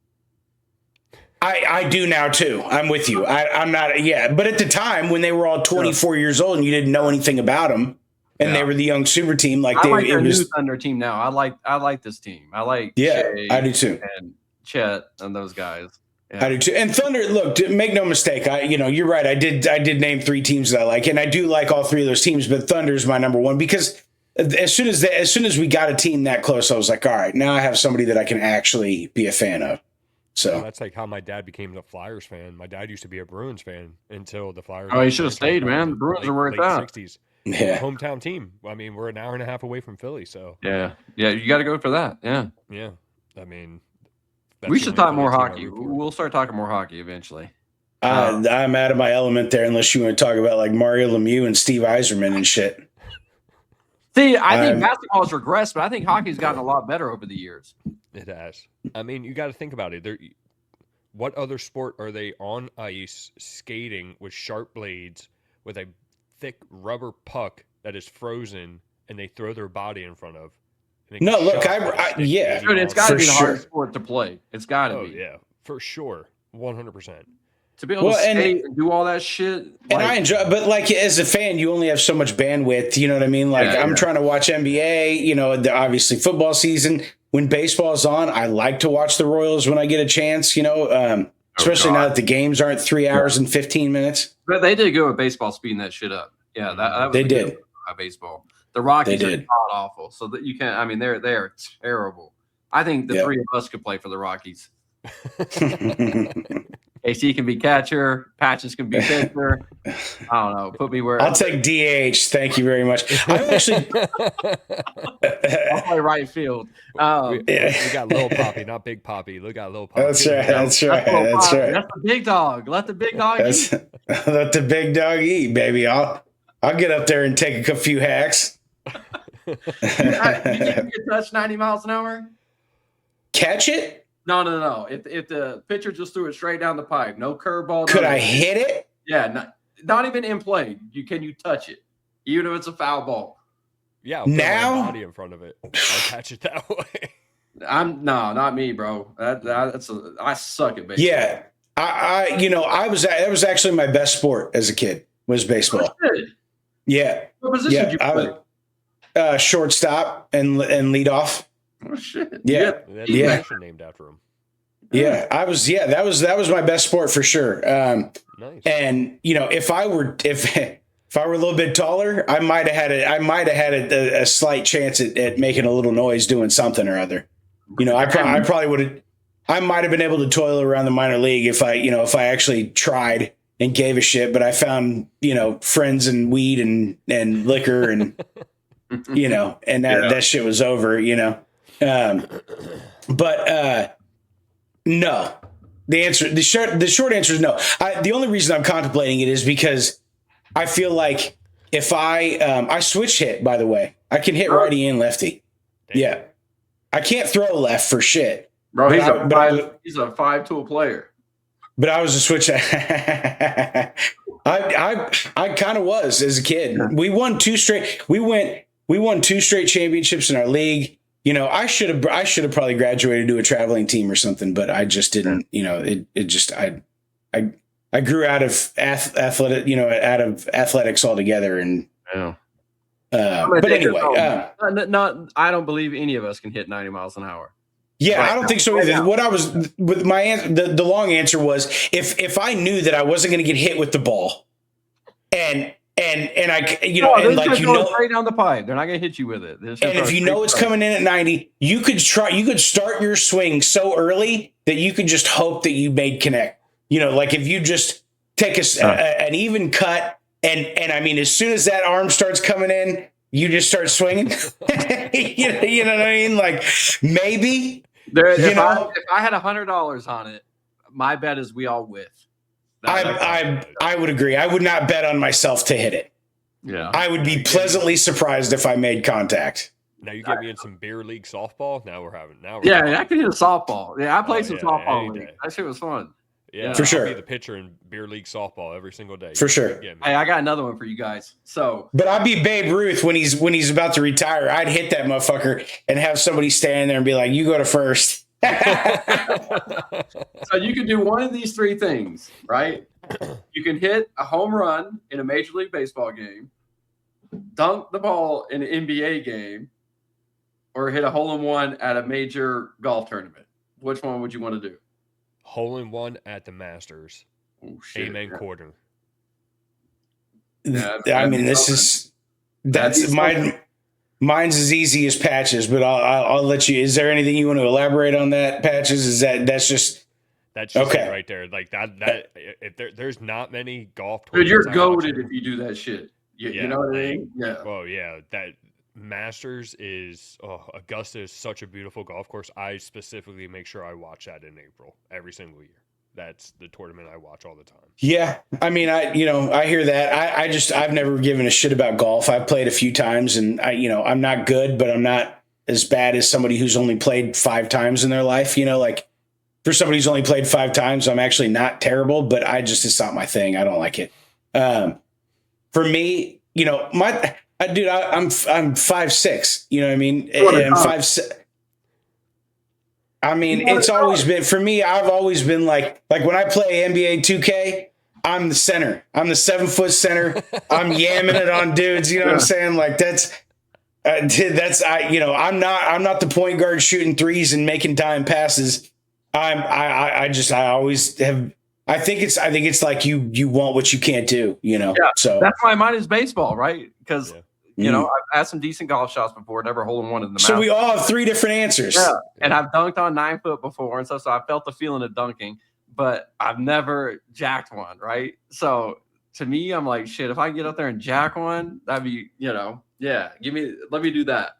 I do now too. I'm with you. I'm not. Yeah, but at the time when they were all 24 years old and you didn't know anything about them. And they were the young super team. Like I like their new Thunder team now. I like this team. I like Shea I do too. And Chet and those guys. Yeah. I do too. And Thunder, look, make no mistake. You're right. I did name 3 teams that I like, and I do like all 3 of those teams. But Thunder is my number one, because as soon as we got a team that close, I was like, all right, now I have somebody that I can actually be a fan of. So that's like how my dad became a Flyers fan. My dad used to be a Bruins fan until the Flyers. Oh, he should have stayed, man. The Bruins are where it's at. 60s. Yeah, hometown team. I mean, we're an hour and a half away from Philly, so yeah, you got to go for that. Yeah. I mean, we should talk more hockey. We'll start talking more hockey eventually. I'm out of my element there, unless you want to talk about like Mario Lemieux and Steve Yzerman and shit. See, I think basketball has regressed, but I think hockey's gotten a lot better over the years. It has. I mean, you got to think about it. What other sport are they on ice skating with sharp blades with a thick rubber puck that is frozen, and they throw their body in front of? No, look, yeah. Dude, it's got to be the hardest sport to play. It's got to be. Yeah, for sure. 100%. To be able to skate and do all that shit. And I enjoy, but like as a fan, you only have so much bandwidth. You know what I mean? Like I'm trying to watch NBA, obviously football season. When baseball is on, I like to watch the Royals when I get a chance, especially now that the games aren't 3 hours and 15 minutes. But they did go with baseball speeding that shit up. Yeah, that was they did. Baseball. The Rockies are awful. So that you can't, I mean, they're terrible. I think the 3 of us could play for the Rockies. AC can be catcher. Patches can be pitcher. I don't know. Put me where I'll take DH. Thank you very much. I'm actually I'll play right field. We got Lil Poppy, not Big Poppy. Look at Lil Poppy. That's right. That's right. That's right. That's the big dog. Let the big dog eat. Let the big dog eat, baby. I'll get up there and take a few hacks. You can touch 90 miles an hour. Catch it? No. If the pitcher just threw it straight down the pipe, no curveball. Could I hit it? Yeah, not even in play. Can you touch it, even if it's a foul ball? Yeah, I'll put my body in front of it. I'll catch it that way. Not me, bro. I suck at baseball. Yeah, that was actually my best sport as a kid was baseball. Oh, yeah. What position did you play? I was shortstop and lead off. Oh shit! Yeah, that's named after him. Yeah, that was my best sport for sure. Nice. And if I were a little bit taller, I might have had a slight chance at making a little noise doing something or other. I probably would have. I might have been able to toil around the minor league if I actually tried and gave a shit. But I found friends and weed and liquor and and that shit was over. No, The short answer is no. The only reason I'm contemplating it is because I feel like if I switch hit, by the way, I can hit righty and lefty. Damn. Yeah. I can't throw left for shit. Bro, But he's a 5-tool player. But I was a switch. I kind of was as a kid. We won two straight. We won 2 straight championships in our league. You know, I should have probably graduated to a traveling team or something, but I just didn't. You know, I grew out of athletics altogether, and Yeah. but anyway, I don't believe any of us can hit 90 miles an hour. yeah, Right. I don't think so either. What I was with my the long answer was if I knew that I wasn't going to get hit with the ball, and I They're like just going straight down the pipe. They're not going to hit you with it. and if you know it's coming in at 90, you could start your swing so early that you could just hope that you made connect. You know, like if you just take an even cut and I mean, as soon as that arm starts coming in, you just start swinging. you know what I mean? Like maybe. If I had $100 on it, my bet is we all whiff. I would agree. I would not bet on myself to hit it. Yeah. I would be pleasantly surprised if I made contact. Now you get me in some beer league softball. I could hit a softball. Yeah, I played some yeah, softball any league. day. That shit was fun. Yeah, For sure. I'll be the pitcher in beer league softball every single day. For sure. Get me. Hey, I got another one for you guys. So, But I'd be Babe Ruth when he's about to retire. I'd hit that motherfucker and have somebody stand there and be like, "You go to first." so you can do one of these 3 things, right? You can hit a home run in a Major League Baseball game, dunk the ball in an NBA game, or hit a hole-in-one at a major golf tournament. Which one would you want to do? Hole in one at the Masters. Oh, shit. Amen quarter. Yeah, I mean, that's mine's as easy as Patches, but I'll let you. Is there anything you want to elaborate on that, Patches? That's just okay. It right there. Like that if there's not many golf Dude, you're tournaments I watch goated if you do that shit. You know what I mean? Yeah. Well, yeah, that Masters Augusta is such a beautiful golf course. I specifically make sure I watch that in April every single year. That's the tournament I watch all the time. Yeah, I mean, I hear that. I've never given a shit about golf. I've played a few times, and I'm not good, but I'm not as bad as somebody who's only played 5 times in their life. You know, like for somebody who's only played 5 times, I'm actually not terrible, but it's not my thing. I don't like it. For me, I'm 5'6", you know what I mean? And 5'6". I mean, it's always been, for me, I've always been like when I play NBA 2K, I'm the center. I'm the 7-foot center. I'm yamming it on dudes. You know what I'm saying? Like I'm not the point guard shooting threes and making dime passes. I always have. I think it's like you want what you can't do, you know? Yeah, so that's why mine is baseball, right? Because, I've had some decent golf shots before, never holding one in the mouth. So we all have 3 different answers. Yeah, and I've dunked on 9 foot before and stuff, so I felt the feeling of dunking, but I've never jacked one, right? So to me, I'm like, shit, if I can get up there and jack one, that'd be, let me do that.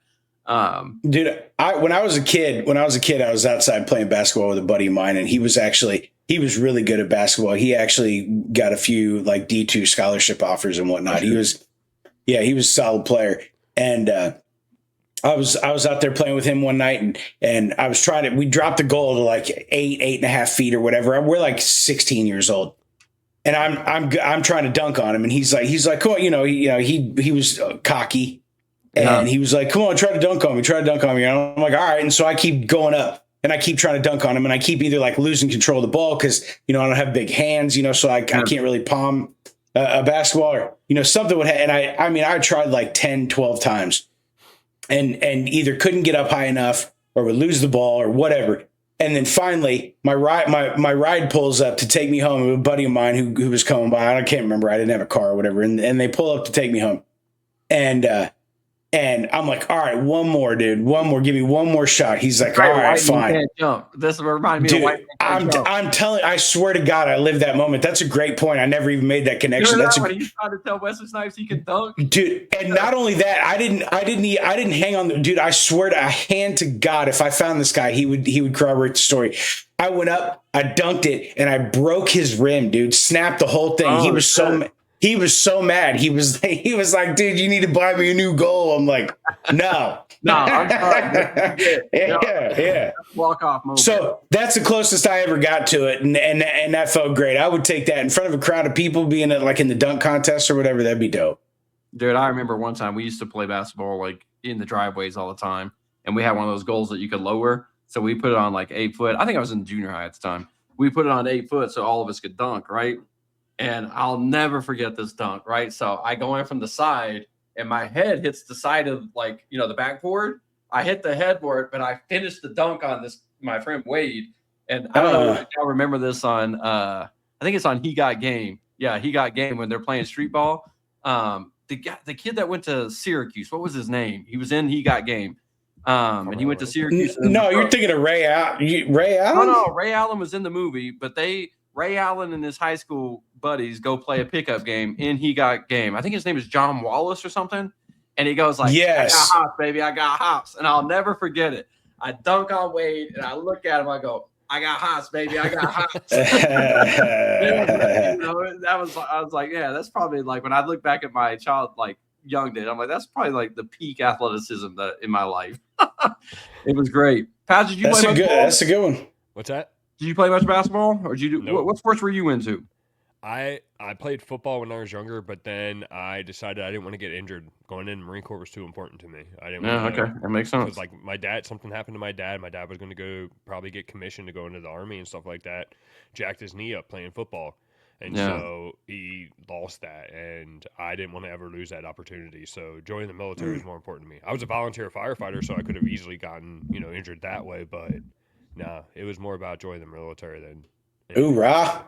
Dude, when I was a kid, I was outside playing basketball with a buddy of mine, and he was really good at basketball. He actually got a few like D2 scholarship offers and whatnot. He was a solid player. And I was out there playing with him one night, and I was we dropped the goal to like 8.5 feet or whatever. We're like 16 years old. And I'm trying to dunk on him, and he's like, cool, he was cocky. And he was like, come on, try to dunk on me. And I'm like, all right. And so I keep going up and I keep trying to dunk on him. And I keep either like losing control of the ball because, I don't have big hands, so I can't really palm a basketball or, something would happen. And I tried like 10, 12 times and either couldn't get up high enough or would lose the ball or whatever. And then finally my ride pulls up to take me home. A buddy of mine who was coming by, I can't remember. I didn't have a car or whatever. And they pull up to take me home. And I'm like, all right, one more, dude. One more. Give me one more shot. He's like, all right, fine. Can't jump. This reminds me dude, of White Man Can't Jump. I swear to God, I lived that moment. That's a great point. I never even made that connection. When he's trying to tell Wesley Snipes he can dunk. Dude, and not only that, I didn't hang on. Dude, I swear to hand to God, if I found this guy, he would corroborate the story. I went up, I dunked it and I broke his rim, dude. Snapped the whole thing. Oh, He was shit. he was so mad. He was like, dude, you need to buy me a new goal. I'm like, no. No, I'm sorry. Yeah. Walk off moment. So that's the closest I ever got to it, and that felt great. I would take that in front of a crowd of people, being like in the dunk contest or whatever. That'd be dope. Dude, I remember one time we used to play basketball like in the driveways all the time, and we had one of those goals that you could lower. So we put it on like 8 foot. I think I was in junior high at the time. We put it on 8 foot so all of us could dunk, right? And I'll never forget this dunk, right? So I go in from the side, and my head hits the side of like the backboard. I hit the headboard, but I finished the dunk on my friend Wade. And I don't know if y'all remember this on I think it's on He Got Game. Yeah, He Got Game when they're playing street ball. The kid that went to Syracuse, what was his name? He was in He Got Game. And he went to Syracuse. No, you're thinking of Ray Allen. Ray Allen? No, Ray Allen was in the movie, but Ray Allen and his high school buddies go play a pickup game in He Got Game. I think his name is John Wallace or something. And he goes like, yes. I got hops, baby. I got hops. And I'll never forget it. I dunk on Wade and I look at him. I go, I got hops, baby. I got hops. I was like, yeah, that's probably like when I look back at my young days, I'm like, that's probably like the peak athleticism in my life. It was great. Pat, did you play much ball? That's a good one. What's that? Did you play much basketball, or did you do Nope. what sports were you into? I played football when I was younger, but then I decided I didn't want to get injured. Going in, Marine Corps was too important to me. I didn't. Okay, that makes sense. Because like my dad, something happened to my dad. My dad was going to go probably get commissioned to go into the Army and stuff like that. Jacked his knee up playing football, and so he lost that. And I didn't want to ever lose that opportunity. So joining the military is more important to me. I was a volunteer firefighter, so I could have easily gotten injured that way. But no, it was more about joining the military than Hoorah!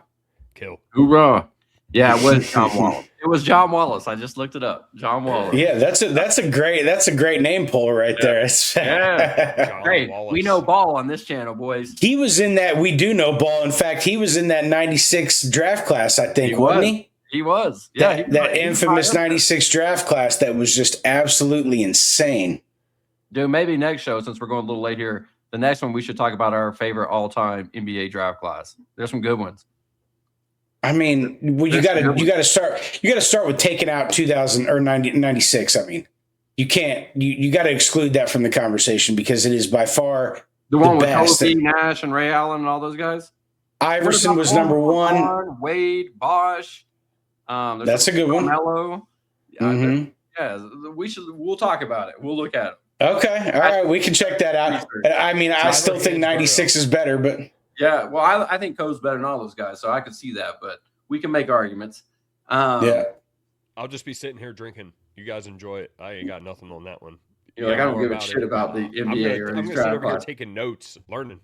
Kill. Hoorah! Yeah, it was John Wallace. It was John Wallace. I just looked it up. John Wallace. Yeah, that's a great name pull right there. Yeah. Hey, Wallace. we know ball on this channel, boys. He was in that. We do know ball. In fact, he was in that '96 draft class. I think, wasn't he? He was. Yeah, that infamous '96 draft class that was just absolutely insane. Dude, maybe next show, since we're going a little late here, the next one we should talk about our favorite all-time NBA draft class. There's some good ones. I mean, well, you got to start with taking out 2000 or 96. I mean, you can't you got to exclude that from the conversation because it is by far the one with best. Kobe, Nash, and Ray Allen and all those guys. Iverson was number one. Wade, Bosh. That's a good one. Mello. Mm-hmm. Yeah, we'll talk about it. We'll look at it. Okay, all right, we can check that out. I mean, I still think 96 is better, but yeah, well, I think Coe's better than all those guys, so I could see that, but we can make arguments. Yeah, I'll just be sitting here drinking. You guys enjoy it. I ain't got nothing on that one. I don't give a shit about the NBA I'm gonna sit over here taking notes, learning.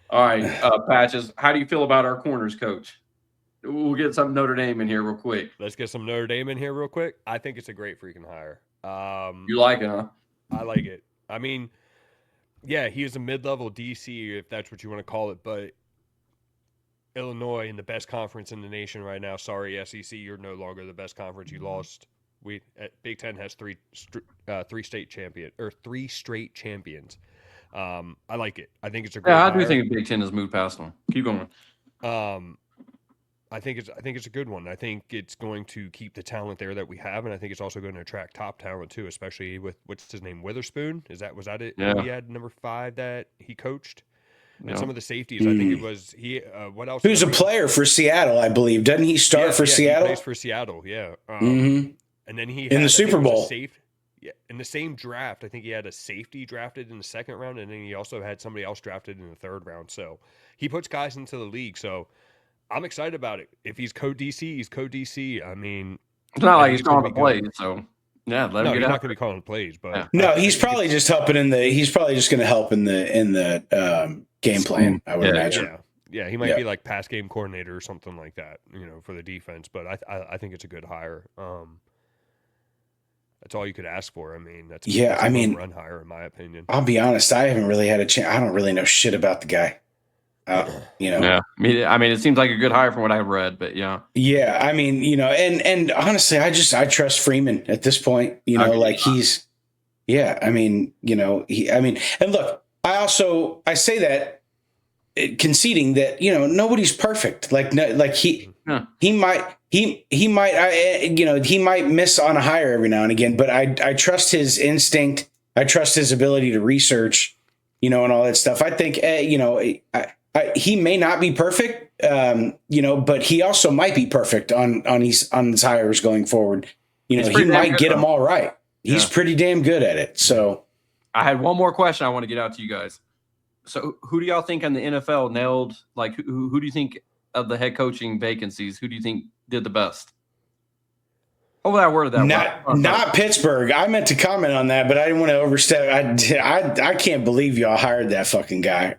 All right, Patches, how do you feel about our corners coach? We'll get some Notre Dame in here real quick. Let's get some Notre Dame in here real quick. I think it's a great freaking hire. You like it, huh? I like it. I mean, yeah, he is a mid-level DC, if that's what you want to call it, but Illinois in the best conference in the nation right now. Sorry, SEC, you're no longer the best conference. You lost. Big Ten has three straight champions. I like it. I think it's a great. Yeah, I do think Big Ten has moved past them. Keep going. I think it's a good one. I think it's going to keep the talent there that we have, and I think it's also going to attract top talent too, especially with what's his name, Witherspoon. Was that it? Yeah. He had number 5 that he coached, and Yeah. some of the safeties. I think it was he. What else? who's a player for Seattle, I believe. Doesn't he start for Seattle? He plays for Seattle. Yeah. Mm-hmm. And then he in the Super Bowl. In the same draft, I think he had a safety drafted in the second round, and then he also had somebody else drafted in the third round. So he puts guys into the league. So I'm excited about it. If he's co-DC, he's co-DC. I mean, it's not like he's calling the plays, so yeah, let him get he's out. not going to be calling plays, but Yeah. No, he's probably just helping He's probably just going to help in the game plan. I would imagine. Yeah, he might be like pass game coordinator or something like that, for the defense. But I think it's a good hire. That's all you could ask for. I mean, that's a run hire in my opinion. I'll be honest. I haven't really had a chance. I don't really know shit about the guy. Yeah. I mean, it seems like a good hire from what I've read, but yeah. Yeah, I mean, and honestly, I trust Freeman at this point. He's. Yeah, I mean, and look, I say that conceding that nobody's perfect. Like he might he might miss on a hire every now and again, but I trust his instinct. I trust his ability to research, and all that stuff. I think he may not be perfect, but he also might be perfect on his hires going forward. He might get them all right. He's pretty damn good at it. So I had one more question I want to get out to you guys. So who do y'all think in the NFL nailed, like, who do you think of the head coaching vacancies? Who do you think did the best? Hopefully I worded that not Pittsburgh. I meant to comment on that, but I didn't want to overstep. I can't believe y'all hired that fucking guy.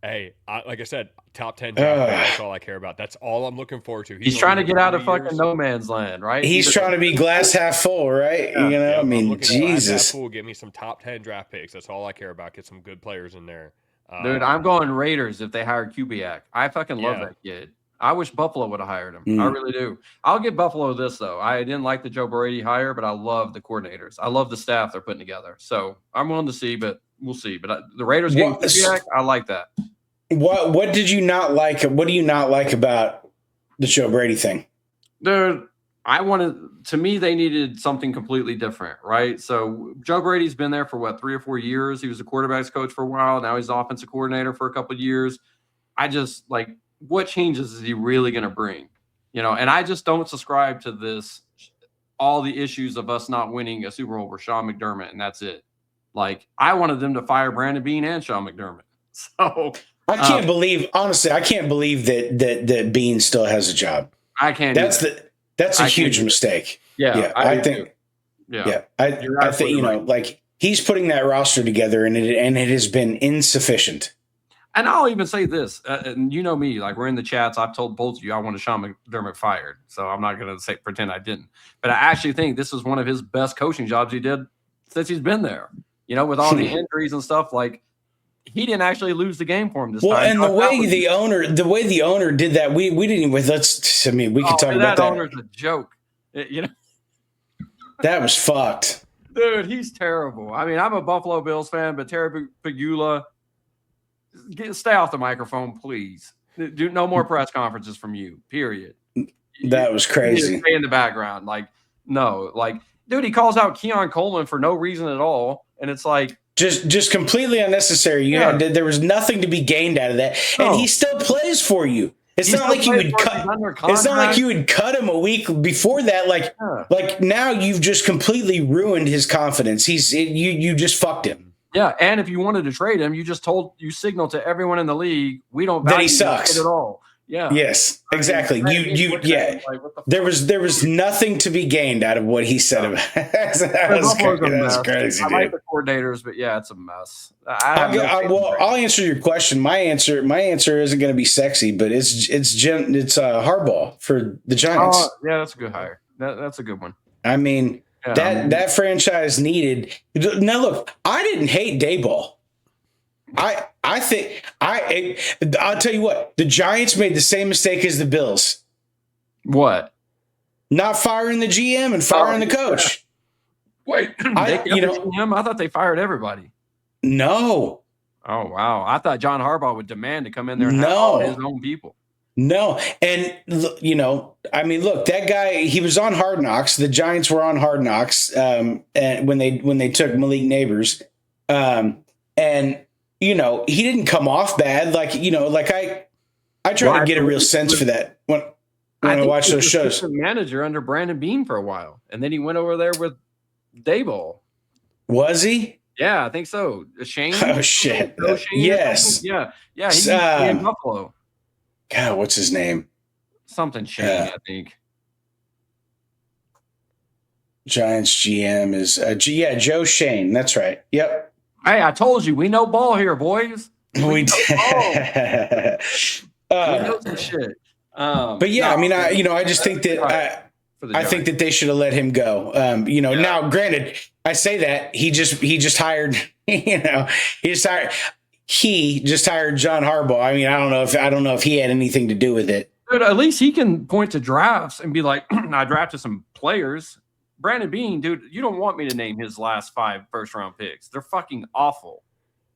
Hey, like I said, top 10 draft pick, that's all I care about. That's all I'm looking forward to. He's trying to get out of fucking no man's land, right? He's trying to be glass half full, right? I mean, Jesus. Full, give me some top 10 draft picks. That's all I care about. Get some good players in there. Dude, I'm going Raiders if they hire Kubiak. I fucking love that kid. I wish Buffalo would have hired him. I really do. I'll give Buffalo this, though. I didn't like the Joe Brady hire, but I love the coordinators. I love the staff they're putting together. So I'm willing to see, but we'll see. But the Raiders getting Kubiak, I like that. What did you not like? What do you not like about the Joe Brady thing? Dude, to me, they needed something completely different, right? So Joe Brady's been there for 3 or 4 years. He was a quarterback's coach for a while. Now he's offensive coordinator for a couple of years. I just what changes is he really going to bring? And I just don't subscribe to this, all the issues of us not winning a Super Bowl with Sean McDermott, and that's it. I wanted them to fire Brandon Beane and Sean McDermott. So I can't believe that Beane still has a job. I can't. That's a huge mistake. Yeah, I think. Yeah, I think right. He's putting that roster together, and it has been insufficient. And I'll even say this, and you know me, we're in the chats. I've told both of you I wanted Sean McDermott fired, so I'm not going to pretend I didn't. But I actually think this is one of his best coaching jobs he did since he's been there. With all the injuries and stuff, he didn't actually lose the game for him this time. Well, and the way the owner did that, we didn't even. We could talk about that. That owner's a joke. That was fucked, dude. He's terrible. I mean, I'm a Buffalo Bills fan, but Terry Pegula. Stay off the microphone, please. Do no more press conferences from you. Period. That was crazy. Stay in the background, dude. He calls out Keon Coleman for no reason at all, and it's just completely unnecessary. There was nothing to be gained out of that, and he still plays for you. It's not like you would cut. It's not like you would cut him a week before that. Now you've just completely ruined his confidence. You just fucked him. Yeah, and if you wanted to trade him, you signaled to everyone in the league we don't value that he sucks at all. Yeah. Yes, exactly. There was nothing to be gained out of what he said about it. That's crazy. I like the coordinators, but it's a mess. I'll answer your question. My answer isn't going to be sexy, but it's Harbaugh for the Giants. Yeah, that's a good hire. That's a good one. I mean. That franchise needed. Now look, I didn't hate Daboll. I think I'll tell you what, the Giants made the same mistake as the Bills. What? Not firing the GM and firing the coach. Wait, GM? I thought they fired everybody. No. Oh wow! I thought John Harbaugh would demand to come in there and have all his own people. No. And, I mean, look, that guy, he was on Hard Knocks. The Giants were on Hard Knocks and when they took Malik Neighbors. And, he didn't come off bad. I try to get a real sense for that when I watch those shows. He was manager under Brandon Beane for a while. And then he went over there with Daboll. Was he? Yeah, I think so. Shane? Oh, shit. Shane yes. Yeah. He's in Buffalo. God, what's his name? Something Shane, I think. Giants GM is Joe Shane. That's right. Yep. Hey, I told you we know ball here, boys. We did. We know some shit. But yeah, I just think that I think that they should have let him go. Now granted, I say that he just hired. He just hired John Harbaugh. I mean, I don't know if he had anything to do with it. But at least he can point to drafts and be like, I drafted some players. Brandon Beane, dude, you don't want me to name his last 5 first-round picks. They're fucking awful.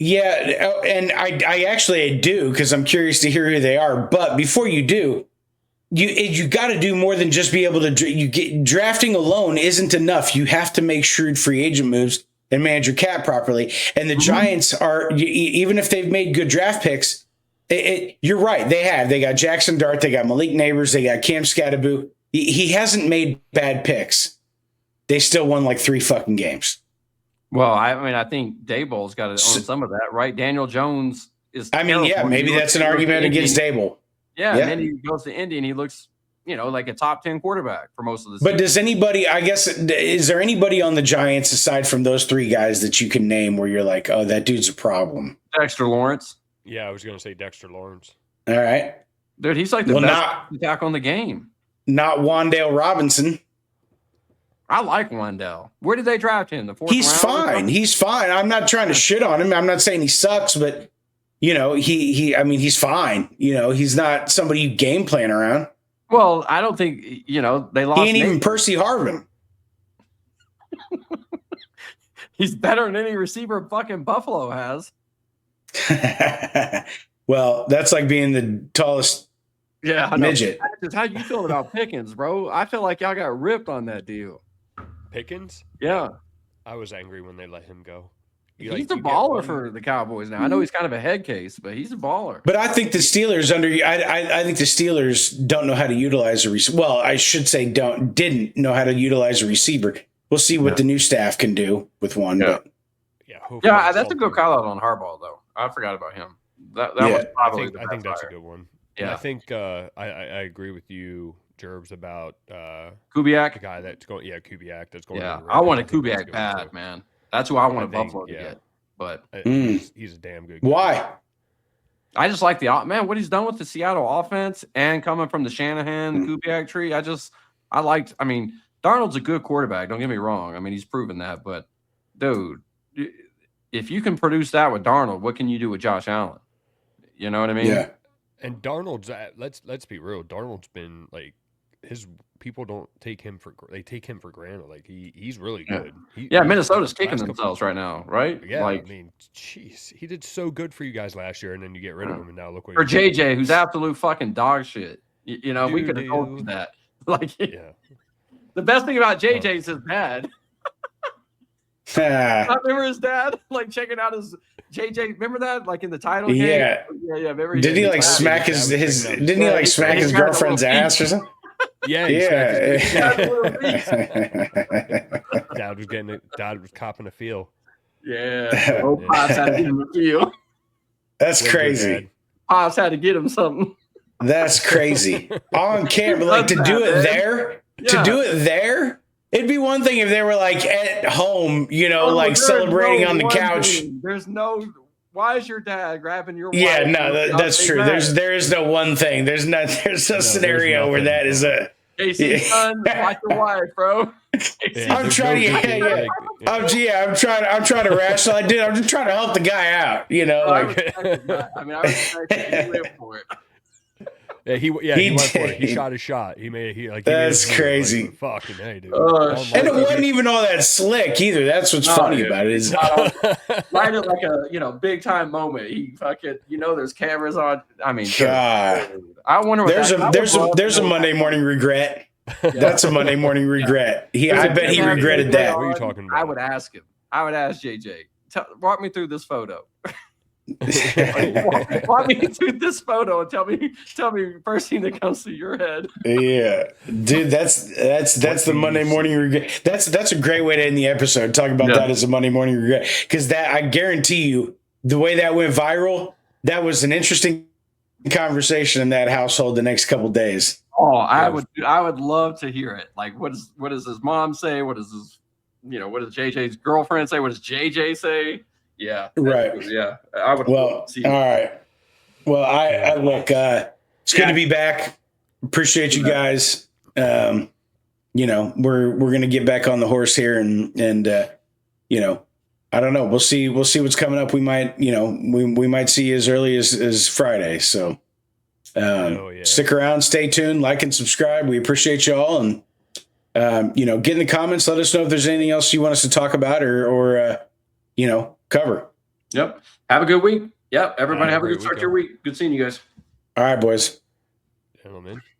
Yeah, and I actually do because I'm curious to hear who they are. But before you do, you got to do more than just be able to. Drafting alone isn't enough. You have to make shrewd free agent moves and manage your cap properly. And the Giants are, even if they've made good draft picks, you're right. They got Jackson Dart, they got Malik Neighbors, they got Cam Scatterbo. He hasn't made bad picks. They still won like 3 fucking games. Well, I mean, I think Daboll's got to own some of that, right? Daniel Jones is. I mean, yeah, maybe that's an argument against Daboll. Yeah, and then he goes to Indy and he looks, like a top 10 quarterback for most of the season. But does anybody, I guess, is there anybody on the Giants aside from those 3 guys that you can name where you're like, oh, that dude's a problem? Dexter Lawrence. Yeah, I was going to say Dexter Lawrence. All right. Dude, he's like the best attack on the game. Not Wan'Dale Robinson. I like Wan'Dale. Where did they draft him? The 4th He's round? fine. He's fine. I'm not trying to shit on him. I'm not saying he sucks, but he's fine. He's not somebody you game plan around. Well, I don't think, they lost. He ain't even Percy Harvin. He's better than any receiver fucking Buffalo has. Well, that's like being the tallest midget. How you feel about Pickens, bro? I feel like y'all got ripped on that deal. Pickens? Yeah. I was angry when they let him go. He's a baller for the Cowboys now. I know he's kind of a head case, but he's a baller. But I think the Steelers I think the Steelers don't know how to utilize a receiver. Well, I should say didn't know how to utilize a receiver. We'll see what the new staff can do with one. Yeah, but that's a good call out on Harbaugh, though. I forgot about him. That was probably I think that's a good one. Yeah, and I think I agree with you, Jerbs, about Kubiak, the guy that's going. Yeah, Kubiak. That's going. Yeah, I want a Kubiak bad, man. That's who I want Buffalo to get. But he's a damn good guy. Why? I just like man. What he's done with the Seattle offense and coming from the Shanahan Kubiak tree. I mean, Darnold's a good quarterback. Don't get me wrong. I mean, he's proven that. But dude, if you can produce that with Darnold, what can you do with Josh Allen? You know what I mean? Yeah. And Darnold's let's be real. Darnold's been like his people don't take him for granted. Like he's really good. Minnesota's kicking themselves right now, right? Yeah, I mean, jeez, he did so good for you guys last year, and then you get rid of him, and now look what. Or JJ, who's absolute fucking dog shit. We could have told you that. The best thing about JJ is his dad. I remember his dad checking out his JJ. Remember that in the title game? Yeah. Remember did he smack his didn't he smack his girlfriend's ass or something? Yeah. Dad was copping a feel. Yeah. Pops had to get him a feel. That's crazy. Pops had to get him something. That's crazy. On camera, to do it there. To do it there. It'd be one thing if they were at home, celebrating on the couch. Why is your dad grabbing your wife? Yeah, no, that's true. There is no one thing. There's no scenario where that is a. Casey's son, watch your wife, bro. I'm trying to, I'm trying to rationalize. Dude, I'm just trying to help the guy out. I respect it. You live for it. He went for it. He shot his shot. That's crazy. Fucking hey, dude. And it wasn't even all that slick either. That's what's funny about it. Is right at a big time moment. He fucking there's cameras on. I mean, God. I wonder. There's a Monday morning regret. That's a Monday morning regret. I bet he regretted that. What are you talking about? I would ask him. I would ask JJ. Walk me through this photo. Walk me through this photo and tell me first thing that comes to your head. Yeah, dude, that's the Monday morning regret. That's a great way to end the episode. Talk about that as a Monday morning regret, because I guarantee you the way that went viral, that was an interesting conversation in that household the next couple days. Oh, I would love to hear it. What does his mom say? What does what does JJ's girlfriend say? What does JJ say? Yeah. Right. Yeah. I would. Well, all right. Well, I look, it's good to be back. Appreciate you guys. We're going to get back on the horse here and I don't know. We'll see what's coming up. We might, we might see you as early as Friday. So, stick around, stay tuned, like and subscribe. We appreciate you all. And, get in the comments. Let us know if there's anything else you want us to talk about or cover. Yep. Have a good week. Yep. Everybody Have a have a great good start week, to your week. Good seeing you guys. All right, boys. Gentlemen.